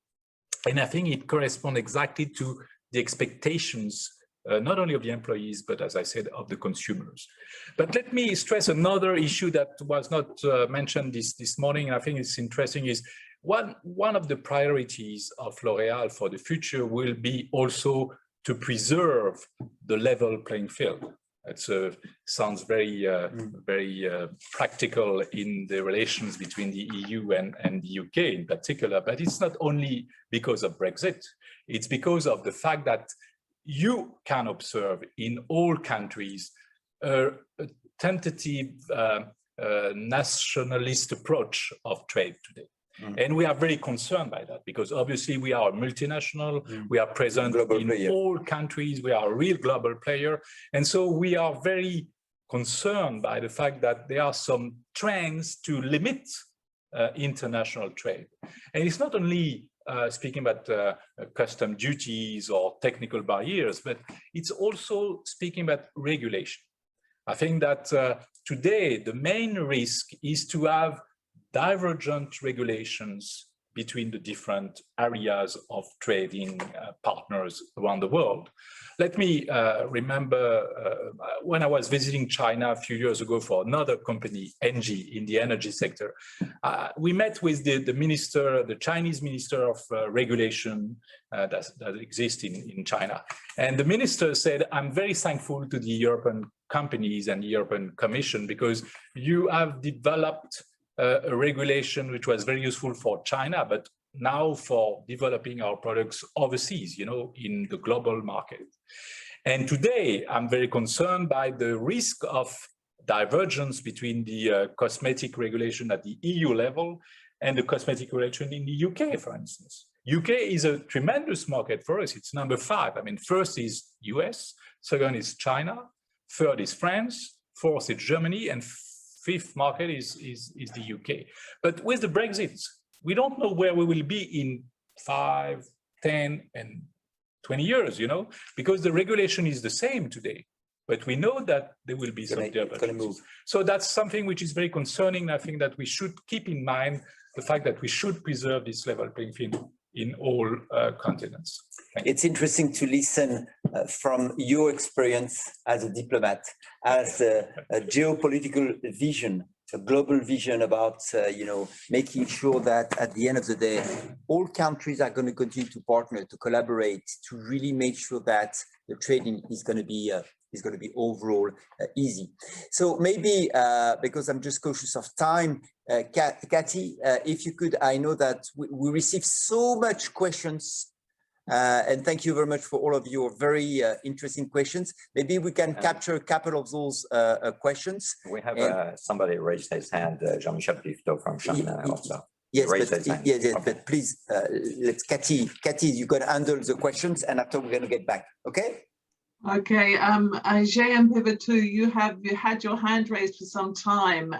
And I think it corresponds exactly to the expectations not only of the employees, but as I said, of the consumers. But let me stress another issue that was not mentioned this morning, and I think it's interesting, is one of the priorities of L'Oréal for the future will be also to preserve the level playing field. It sounds very practical in the relations between the EU and the UK in particular, but it's not only because of Brexit, it's because of the fact that you can observe in all countries a tentative nationalist approach of trade today. And we are very concerned by that because obviously we are a multinational, we are present in all countries, we are a real global player. And so we are very concerned by the fact that there are some trends to limit international trade. And it's not only speaking about custom duties or technical barriers, but it's also speaking about regulation. I think that today the main risk is to have divergent regulations between the different areas of trading partners around the world. Let me remember when I was visiting China a few years ago for another company, ENGIE, in the energy sector. We met with the minister, the Chinese minister of regulation that exists in China. And the minister said, I'm very thankful to the European companies and the European Commission because you have developed a regulation which was very useful for China, but now for developing our products overseas, you know, in the global market. And today, I'm very concerned by the risk of divergence between the cosmetic regulation at the EU level and the cosmetic regulation in the UK, for instance. UK is a tremendous market for us. It's number 5. I mean, first is US, second is China, third is France, fourth is Germany, and fifth market is the UK. But with the Brexit, we don't know where we will be in 5, 10, and 20 years, you know, because the regulation is the same today. But we know that there will be some divergences. So that's something which is very concerning. I think that we should keep in mind the fact that we should preserve this level playing field in all continents. It's interesting to listen from your experience as a diplomat, as a geopolitical vision, a global vision about, you know, making sure that at the end of the day, all countries are going to continue to partner, to collaborate, to really make sure that the trading is going to be is going to be overall easy. So maybe because I'm just cautious of time, Cathy, if you could, I know that we received so much questions. And thank you very much for all of your very interesting questions. Maybe we can capture a couple of those questions. We have somebody raised his hand, Jean-Michel Pifto from China also. Yes, but please, let's Cathy, you're going to handle the questions, and after we're going to get back. Okay. Okay. JM Pivot 2, you had your hand raised for some time.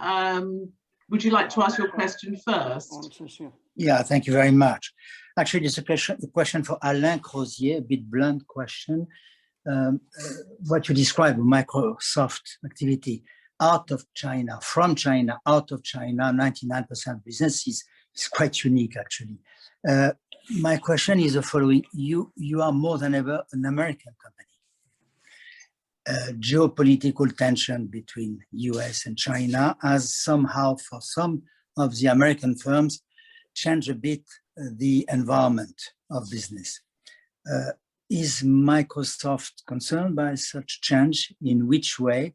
Would you like to ask your question first? Yeah, thank you very much. Actually, it's a question for Alain Crozier, a bit blunt question. What you describe Microsoft activity out of China, from China, out of China, 99% business is quite unique, actually. My question is the following. You are more than ever an American company. Geopolitical tension between US and China has somehow, for some of the American firms, changed a bit the environment of business. Is Microsoft concerned by such change? In which way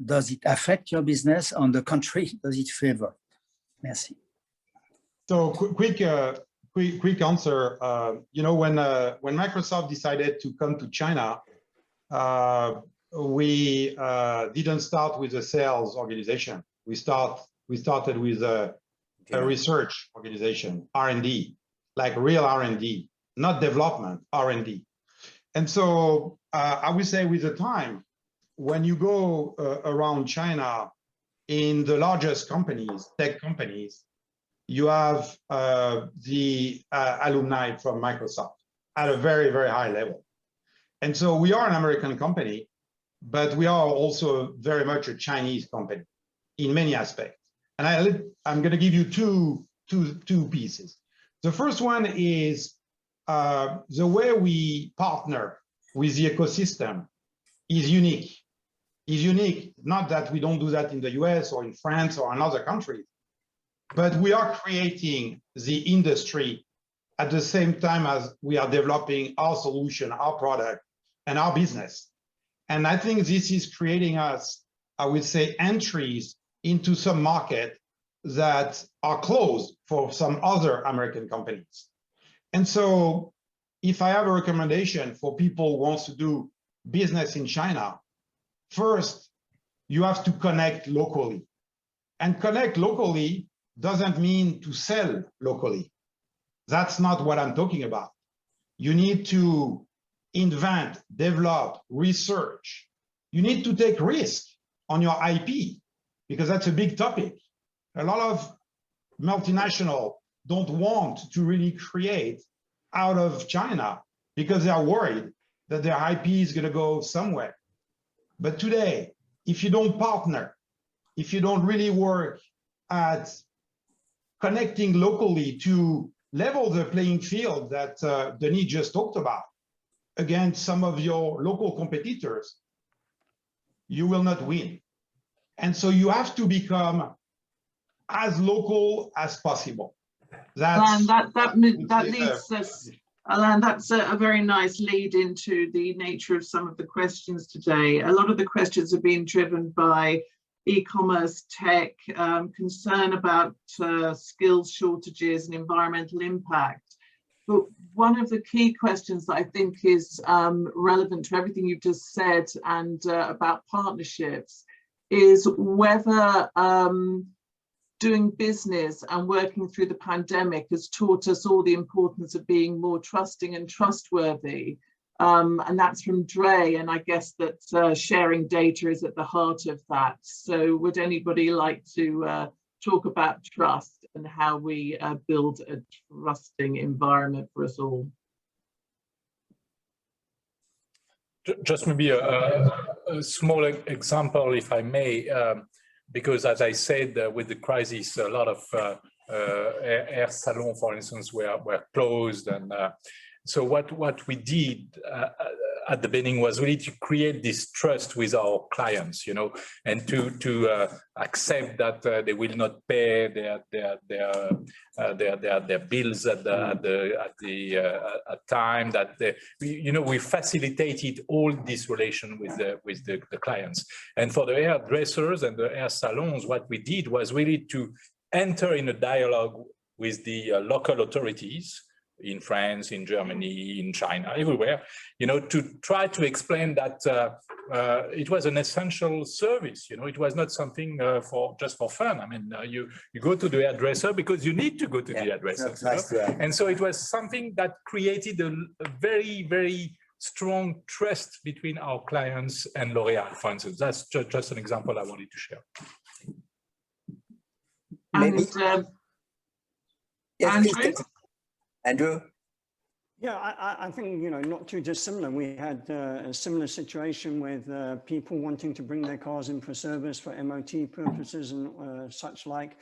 does it affect your business? On the contrary, does it favor? Merci. So quick answer. You know, when Microsoft decided to come to China, we didn't start with a sales organization. We started with a research organization, R&D, like real R&D, not development, R&D. And so I would say with the time, when you go around China in the largest companies, tech companies, you have the alumni from Microsoft at a very, very high level. And so we are an American company, but we are also very much a Chinese company in many aspects. And I'm going to give you two pieces. The first one is the way we partner with the ecosystem is unique. Is unique, not that we don't do that in the US or in France or in other countries, but we are creating the industry at the same time as we are developing our solution, our product, and our business. And I think this is creating us, I would say, entries into some market that are closed for some other American companies. And so if I have a recommendation for people who wants to do business in China, first, you have to connect locally. And connect locally doesn't mean to sell locally. That's not what I'm talking about. You need to invent, develop, research. You need to take risk on your IP, because that's a big topic. A lot of multinationals don't want to really create out of China because they are worried that their IP is going to go somewhere. But today, if you don't partner, if you don't really work at connecting locally to level the playing field that Denis just talked about against some of your local competitors, you will not win. And so you have to become as local as possible. Alain, that leads us, Alain, that's a very nice lead into the nature of some of the questions today. A lot of the questions are being driven by e-commerce, tech, concern about skills shortages and environmental impact. But one of the key questions that I think is relevant to everything you've just said and about partnerships is whether doing business and working through the pandemic has taught us all the importance of being more trusting and trustworthy. And that's from Dre, and I guess that sharing data is at the heart of that. So would anybody like to talk about trust and how we build a trusting environment for us all? Just maybe a small example, if I may, because as I said, with the crisis, a lot of air salons, for instance, were closed. And so what we did at the beginning was really to create this trust with our clients, you know, and to accept that they will not pay their bills at time, that we facilitated all this relation with the clients. And for the hairdressers and the hair salons, what we did was really to enter in a dialogue with the local authorities in France, in Germany, in China, everywhere, you know, to try to explain that it was an essential service. You know, it was not something just for fun. I mean, you go to the hairdresser because you need to go to the hairdresser. Nice, and so it was something that created a very, very strong trust between our clients and L'Oréal, for instance. That's just an example I wanted to share. Maybe. Yes, Andrew? Yeah, I think, you know, not too dissimilar. We had a similar situation with people wanting to bring their cars in for service for MOT purposes and such like,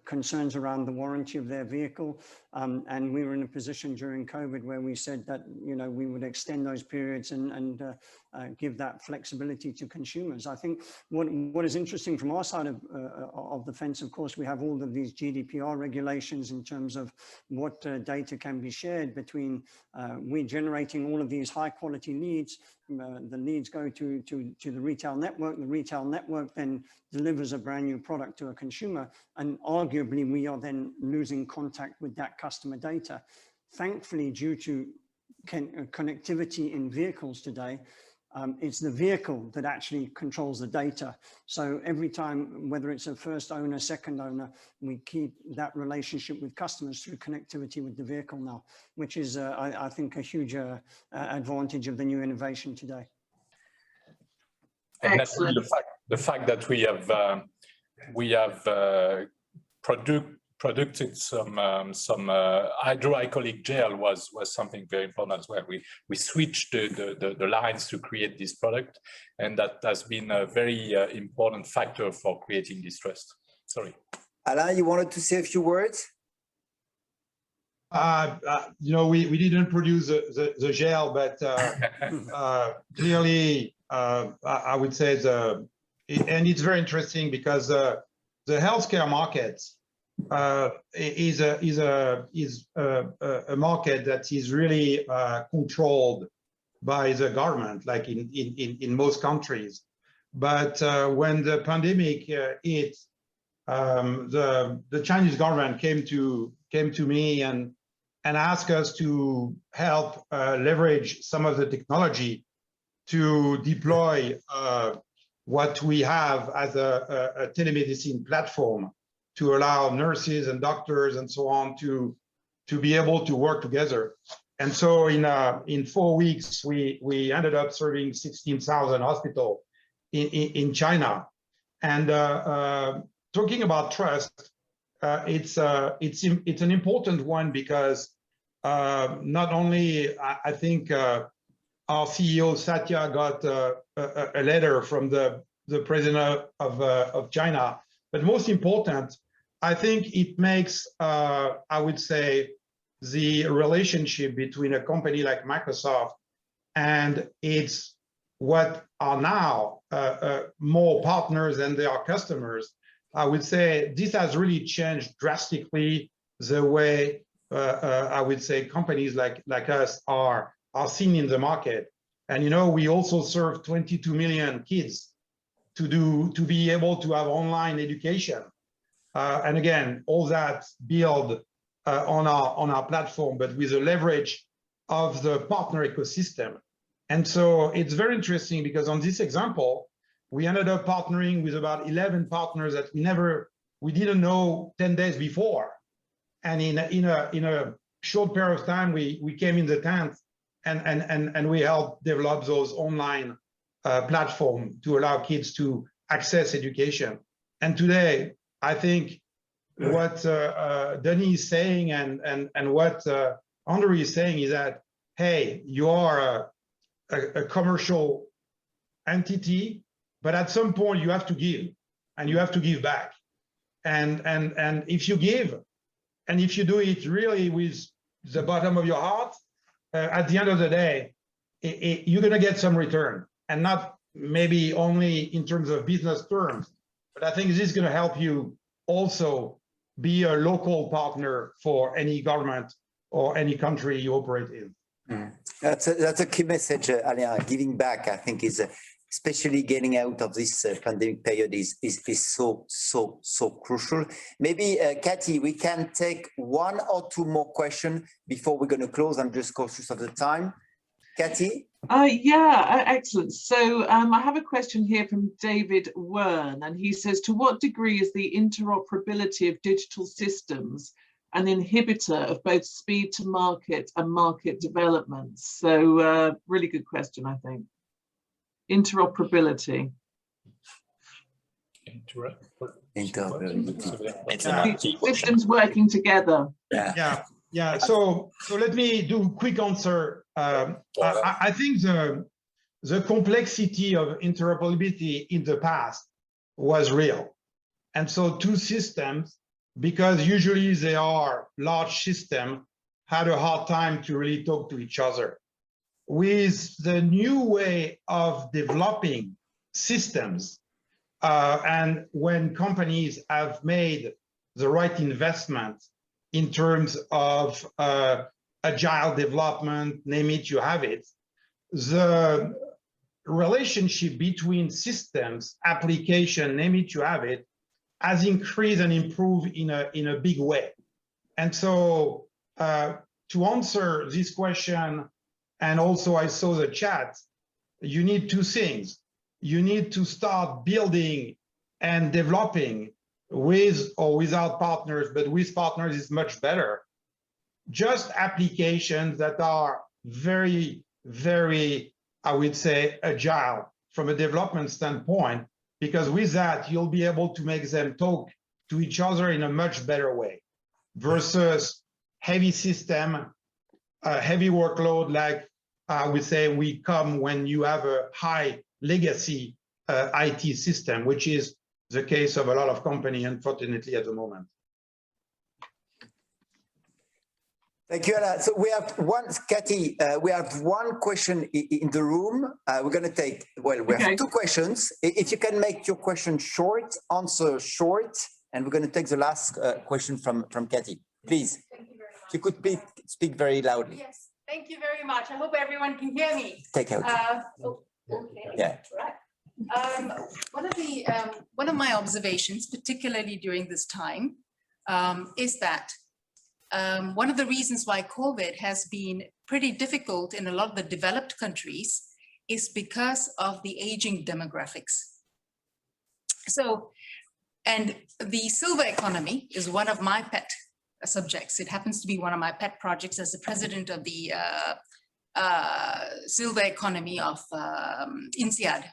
concerns around the warranty of their vehicle. And we were in a position during COVID where we said that, you know, we would extend those periods and give that flexibility to consumers. I think what is interesting from our side of the fence, of course, we have all of these GDPR regulations in terms of what data can be shared between we're generating all of these high quality leads. The leads go to the retail network. The retail network then delivers a brand new product to a consumer. And arguably, we are then losing contact with that customer data. Thankfully, due to connectivity in vehicles today, it's the vehicle that actually controls the data. So every time, whether it's a first owner, second owner, we keep that relationship with customers through connectivity with the vehicle now, which is, I think, a huge advantage of the new innovation today. And that's really the fact that we have produced some hydroalcoholic gel was something very important as well. We switched the lines to create this product, and that has been a very important factor for creating this trust. Sorry. Alain, you wanted to say a few words? You know, we didn't produce the gel, but clearly, I would say and it's very interesting because the healthcare market is a market that is really controlled by the government, like in most countries. But when the pandemic hit, the Chinese government came to me and asked us to help leverage some of the technology to deploy what we have as a telemedicine platform to allow nurses and doctors and so on to be able to work together. And so in 4 weeks, we ended up serving 16,000 hospitals in China. And talking about trust, it's an important one because not only I think our CEO Satya got a letter from the president of China, but most important, I think it makes I would say the relationship between a company like Microsoft and its what are now more partners than they are customers. I would say this has really changed drastically the way I would say companies like us are seen in the market. And you know, we also serve 22 million kids to be able to have online education. And again, all that build on our platform, but with the leverage of the partner ecosystem. And so it's very interesting because on this example, we ended up partnering with about 11 partners that we didn't know 10 days before. And in a short period of time, we came in the tent and we helped develop those online platform to allow kids to access education. And today, I think what Denis is saying and what Andrew is saying is that, hey, you are a commercial entity, but at some point you have to give, and you have to give back. And if you give, and if you do it really with the bottom of your heart, at the end of the day, you're going to get some return, and not maybe only in terms of business terms, but I think this is going to help you also be a local partner for any government or any country you operate in. That's a key message, Alain. Giving back, I think, is especially getting out of this pandemic period is so crucial. Maybe, Cathy, we can take one or two more questions before we're going to close. I'm just cautious of the time. Cathy? Yeah, excellent. So I have a question here from David Wern, and he says, to what degree is the interoperability of digital systems an inhibitor of both speed to market and market development? So really good question, I think. Interoperability. Systems working together. Yeah. So let me do a quick answer. I think the complexity of interoperability in the past was real. And so two systems, because usually they are large systems, had a hard time to really talk to each other. With the new way of developing systems, and when companies have made the right investment in terms of agile development, name it, you have it, the relationship between systems, application, name it, you have it, has increased and improved in a big way. And so to answer this question, and also I saw the chat, you need two things. You need to start building and developing with or without partners, but with partners is much better. Just applications that are very, very, I would say, agile from a development standpoint, because with that, you'll be able to make them talk to each other in a much better way versus heavy system, heavy workload, like I would say we come when you have a high legacy IT system, which is the case of a lot of companies, unfortunately, at the moment. Thank you, Alain. So we have one, Cathy, we have one question in the room. We're going to take, well, we have two questions. If you can make your question short, answer short, and we're going to take the last question from Cathy. Please, if you could speak very loudly. Yes, thank you very much. I hope everyone can hear me. Take out. Okay. Yeah. Right. One of my observations, particularly during this time, is that one of the reasons why COVID has been pretty difficult in a lot of the developed countries is because of the aging demographics. So, and the silver economy is one of my pet subjects. It happens to be one of my pet projects as the president of the silver economy of INSEAD.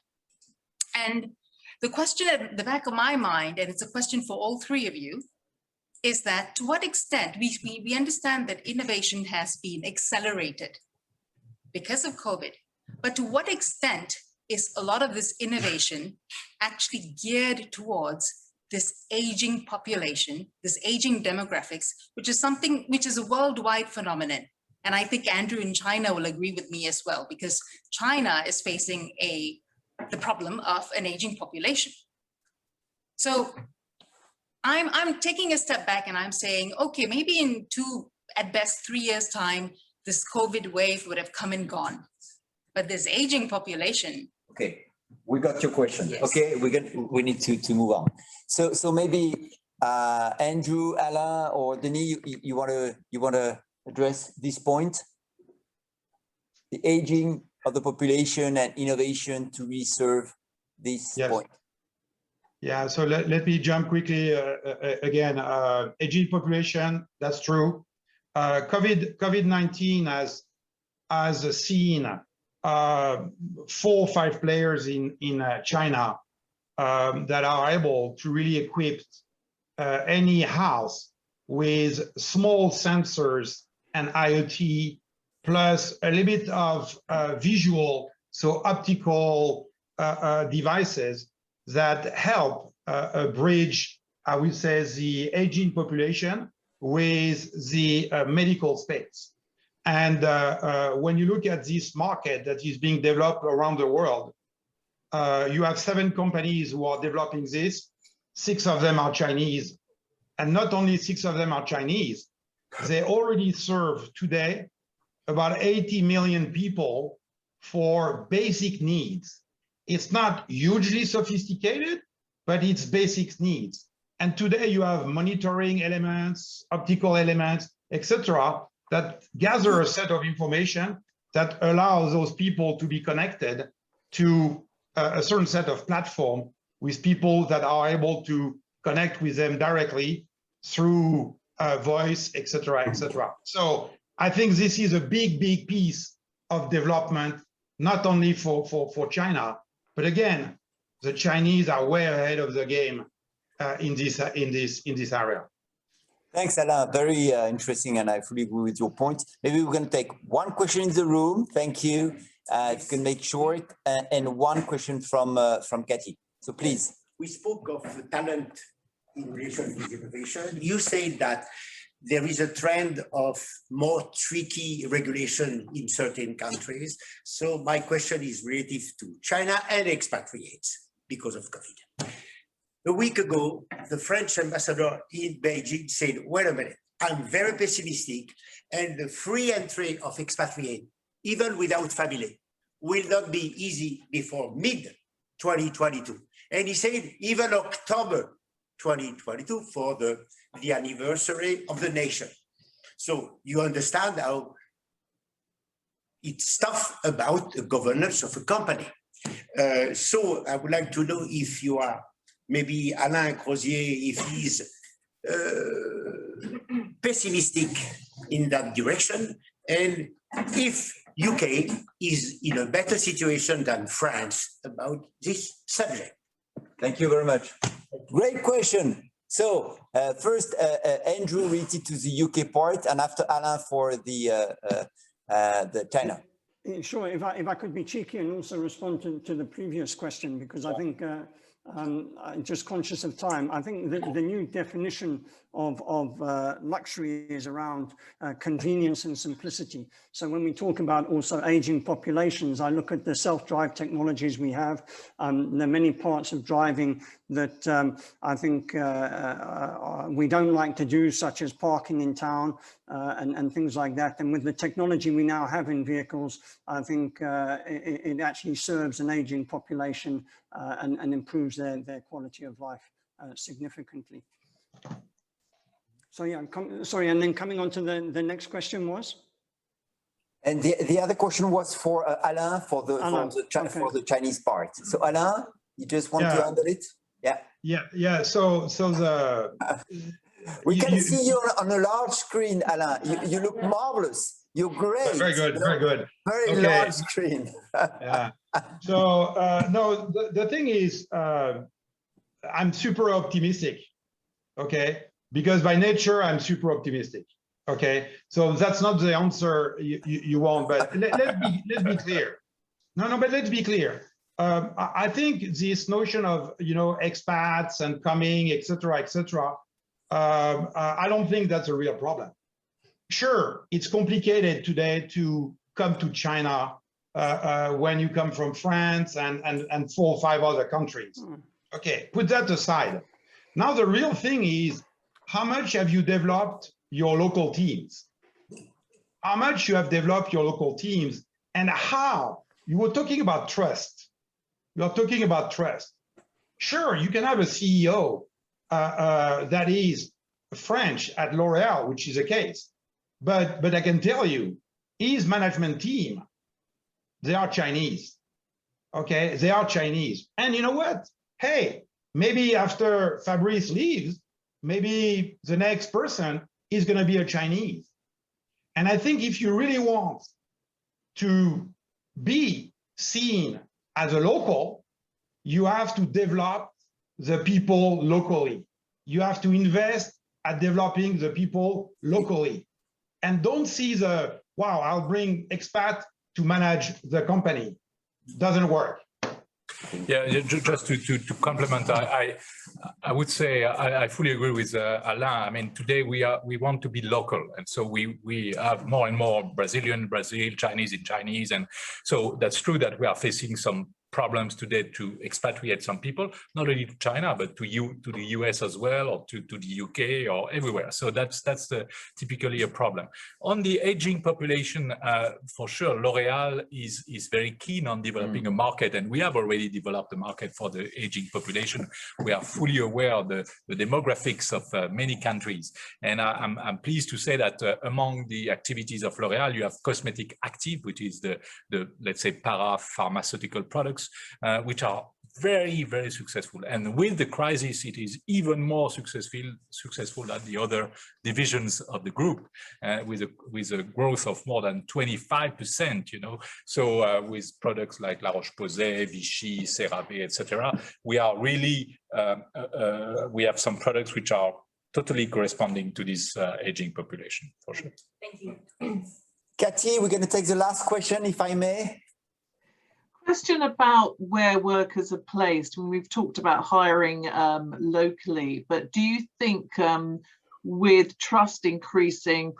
And the question at the back of my mind, and it's a question for all three of you, is that to what extent we understand that innovation has been accelerated because of COVID, but to what extent is a lot of this innovation actually geared towards this aging population, this aging demographics, which is something which is a worldwide phenomenon. And I think Andrew in China will agree with me as well, because China is facing the problem of an aging population. So I'm taking a step back and I'm saying, okay, maybe in 2, at best 3 years' time, this COVID wave would have come and gone. But this aging population. Okay, we got your question. Yes. Okay, we need to move on. So maybe Andrew, Alain, or Denis, you want to address this point? The aging of the population and innovation to really serve this point. Yeah, so let me jump quickly again. Aging population, that's true. COVID-19 has seen 4 or 5 players in China that are able to really equip any house with small sensors and IoT, plus a little bit of visual, so optical devices that help bridge, I would say, the aging population with the medical space. And when you look at this market that is being developed around the world, you have 7 companies who are developing this. 6 of them are Chinese. And not only 6 of them are Chinese, they already serve today about 80 million people for basic needs. It's not hugely sophisticated, but it's basic needs. And today you have monitoring elements, optical elements, etc., that gather a set of information that allows those people to be connected to a certain set of platform with people that are able to connect with them directly through voice, etc., etc. So I think this is a big, big piece of development, not only for China, but again, the Chinese are way ahead of the game in this area. Thanks, Alain. Very interesting, and I fully agree with your point. Maybe we're going to take one question in the room. Thank you. If you can make short, and one question from Cathy. So please. We spoke of talent in relation with innovation. You said that there is a trend of more tricky regulation in certain countries. So my question is relative to China and expatriates because of COVID. A week ago, the French ambassador in Beijing said, wait a minute, I'm very pessimistic, and the free entry of expatriates, even without family, will not be easy before mid-2022. And he said even October 2022 for the anniversary of the nation. So you understand how it's tough about the governance of a company. So I would like to know if you are, maybe Alain Crozier, if he's pessimistic in that direction, and if UK is in a better situation than France about this subject. Thank you very much. Great question. So first, Andrew related to the UK part, and after Alain for the China. Sure. If I could be cheeky and also respond to the previous question, because I think I'm just conscious of time. I think the new definition of luxury is around convenience and simplicity. So when we talk about also aging populations, I look at the self-drive technologies we have. There are many parts of driving that I think we don't like to do, such as parking in town and things like that. And with the technology we now have in vehicles, I think it actually serves an aging population and improves their quality of life significantly. So yeah, sorry, and then coming on to the next question was? And the other question was for Alain for the Chinese part. So Alain, you just want to handle it? Yeah. So the we can see you on a large screen, Alain. You look marvelous. You're great. Very good. Very good. Very large screen. Yeah. So no, the thing is, I'm super optimistic. Okay, because by nature I'm super optimistic. Okay, so that's not the answer you want, but let's be clear. No, but let's be clear. I think this notion of expats and coming, etc., I don't think that's a real problem. Sure, it's complicated today to come to China when you come from France and 4 or 5 other countries. Okay, put that aside. Now the real thing is, how much have you developed your local teams? How much you have developed your local teams, and how? You were talking about trust. You're talking about trust. Sure, you can have a CEO that is French at L'Oréal, which is the case. But I can tell you, his management team, they are Chinese. Okay, they are Chinese. And you know what? Hey, maybe after Fabrice leaves, maybe the next person is going to be a Chinese. And I think if you really want to be seen as a local, you have to develop the people locally. You have to invest at developing the people locally. And don't see wow, I'll bring expat to manage the company. Doesn't work. Yeah, just to complement, I would say I fully agree with Alain. I mean, today we want to be local, and so we have more and more Brazil, Chinese in Chinese, and so that's true that we are facing some problems today to expatriate some people, not only to China, but to the US as well, or to the UK or everywhere. So that's typically a problem. On the aging population, for sure, L'Oréal is very keen on developing a market, and we have already developed a market for the aging population. We are fully aware of the demographics of many countries. And I'm pleased to say that among the activities of L'Oréal, you have cosmetic active, which is the let's say, para-pharmaceutical products, which are very, very successful. And with the crisis, it is even more successful than the other divisions of the group, with a growth of more than 25%, you know. So with products like La Roche-Posay, Vichy, CeraVe, etc., we are really, we have some products which are totally corresponding to this aging population, for sure. Thank you. Cathy, we're going to take the last question, if I may. Question about where workers are placed. When we've talked about hiring locally, but do you think with trust increasing,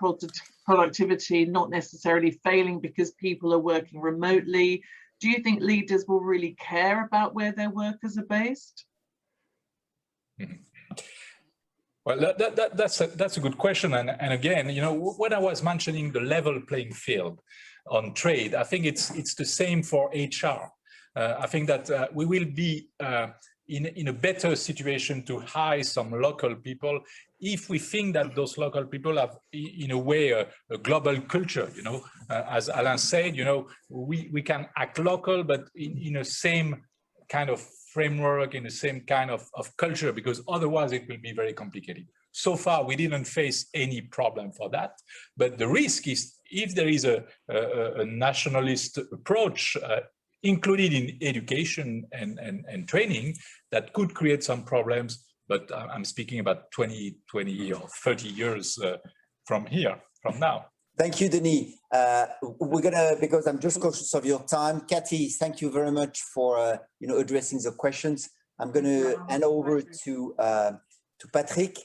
productivity not necessarily failing because people are working remotely, do you think leaders will really care about where their workers are based? Well, that's a good question. And again, you know, when I was mentioning the level playing field on trade, I think it's the same for HR. I think that we will be in a better situation to hire some local people if we think that those local people have, in a way, a global culture. You know, as Alain said, you know, we can act local, but in the same kind of framework, in the same kind of culture, because otherwise it will be very complicated. So far, we didn't face any problem for that. But the risk is if there is a nationalist approach included in education and training, that could create some problems. But I'm speaking about 20 or 30 years from now. Thank you, Denis. We're gonna, because I'm just cautious of your time. Cathy, thank you very much for addressing the questions. I'm gonna hand over to Patrick.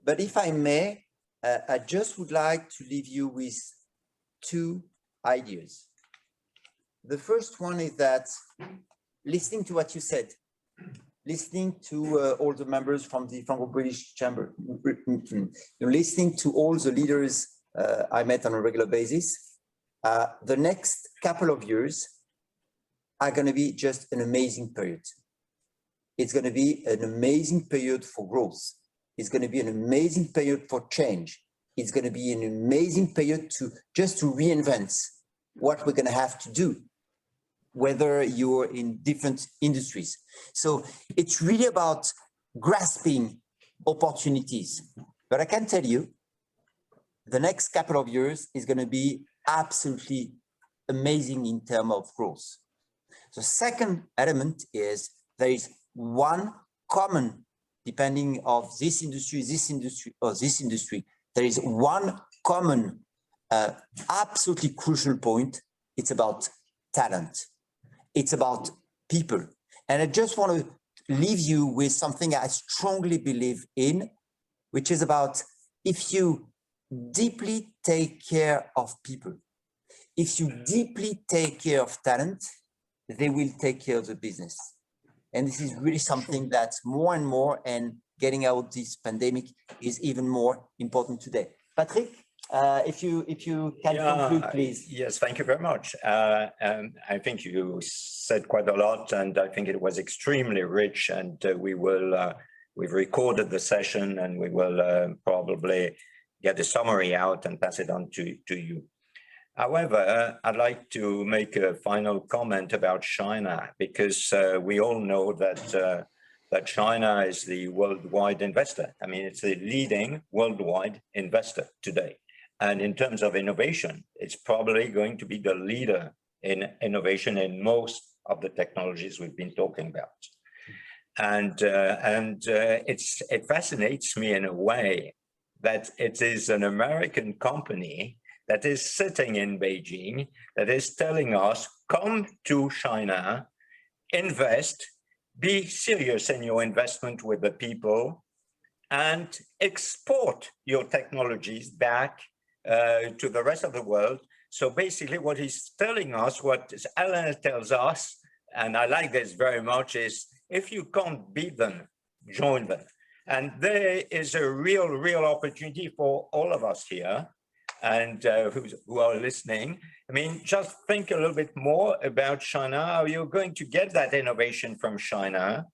But if I may, I just would like to leave you with two ideas. The first one is that listening to what you said, listening to all the members from the Franco-British Chamber, listening to all the leaders I met on a regular basis, the next couple of years are going to be just an amazing period. It's going to be an amazing period for growth. It's going to be an amazing period for change. It's going to be an amazing period to reinvent what we're going to have to do, whether you're in different industries. So it's really about grasping opportunities. But I can tell you, the next couple of years is going to be absolutely amazing in terms of growth. The second element is there is one common, depending on this industry, or this industry, there is one common, absolutely crucial point. It's about talent. It's about people. And I just want to leave you with something I strongly believe in, which is about if you deeply take care of people, if you deeply take care of talent, they will take care of the business. And this is really something that's more and more, and getting out this pandemic is even more important today. Patrick, if you can conclude, please. Yes, thank you very much. And I think you said quite a lot, and I think it was extremely rich. And we've recorded the session, and we will probably get the summary out and pass it on to you. However, I'd like to make a final comment about China, because we all know that that China is the worldwide investor. I mean, it's the leading worldwide investor today. And in terms of innovation, it's probably going to be the leader in innovation in most of the technologies we've been talking about. And it fascinates me in a way that it is an American company that is sitting in Beijing, that is telling us, come to China, invest, be serious in your investment with the people, and export your technologies back to the rest of the world. So basically what he's telling us, what Alain tells us, and I like this very much, is if you can't beat them, join them. And there is a real opportunity for all of us here and who are listening. I mean, just think a little bit more about China, how you're going to get that innovation from China,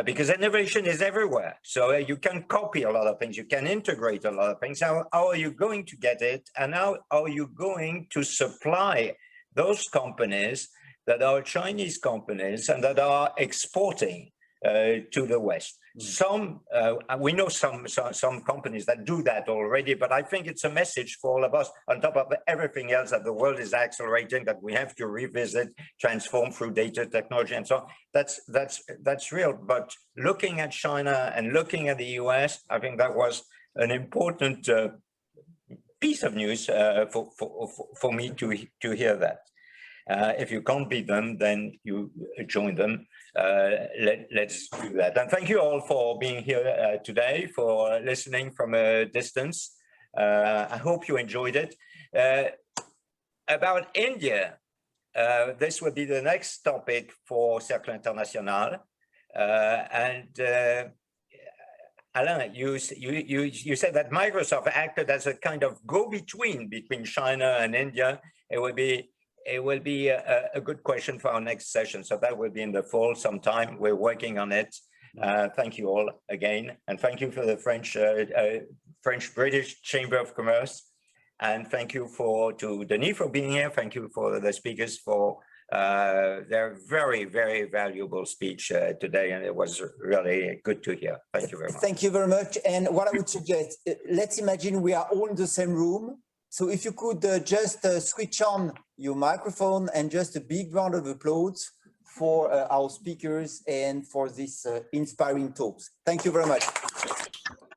because innovation is everywhere. So you can copy a lot of things, you can integrate a lot of things. How are you going to get it? And how are you going to supply those companies that are Chinese companies and that are exporting to the West? Some, we know some companies that do that already, but I think it's a message for all of us, on top of everything else that the world is accelerating, that we have to revisit, transform through data technology and so on. That's real. But looking at China and looking at the US, I think that was an important piece of news for me to hear that. If you can't beat them, then you join them. Let's do that. And thank you all for being here today, for listening from a distance. I hope you enjoyed it. About India, this will be the next topic for Cercle International. Alain, you said that Microsoft acted as a kind of go-between between China and India. It will be a good question for our next session. So that will be in the fall sometime. We're working on it. Thank you all again. And thank you for the French-British Chamber of Commerce. And thank you to Denis for being here. Thank you for the speakers for their very valuable speech today. And it was really good to hear. Thank you very much. Thank you very much. And what I would suggest, let's imagine we are all in the same room. So if you could just switch on your microphone and just a big round of applause for our speakers and for this inspiring talks. Thank you very much.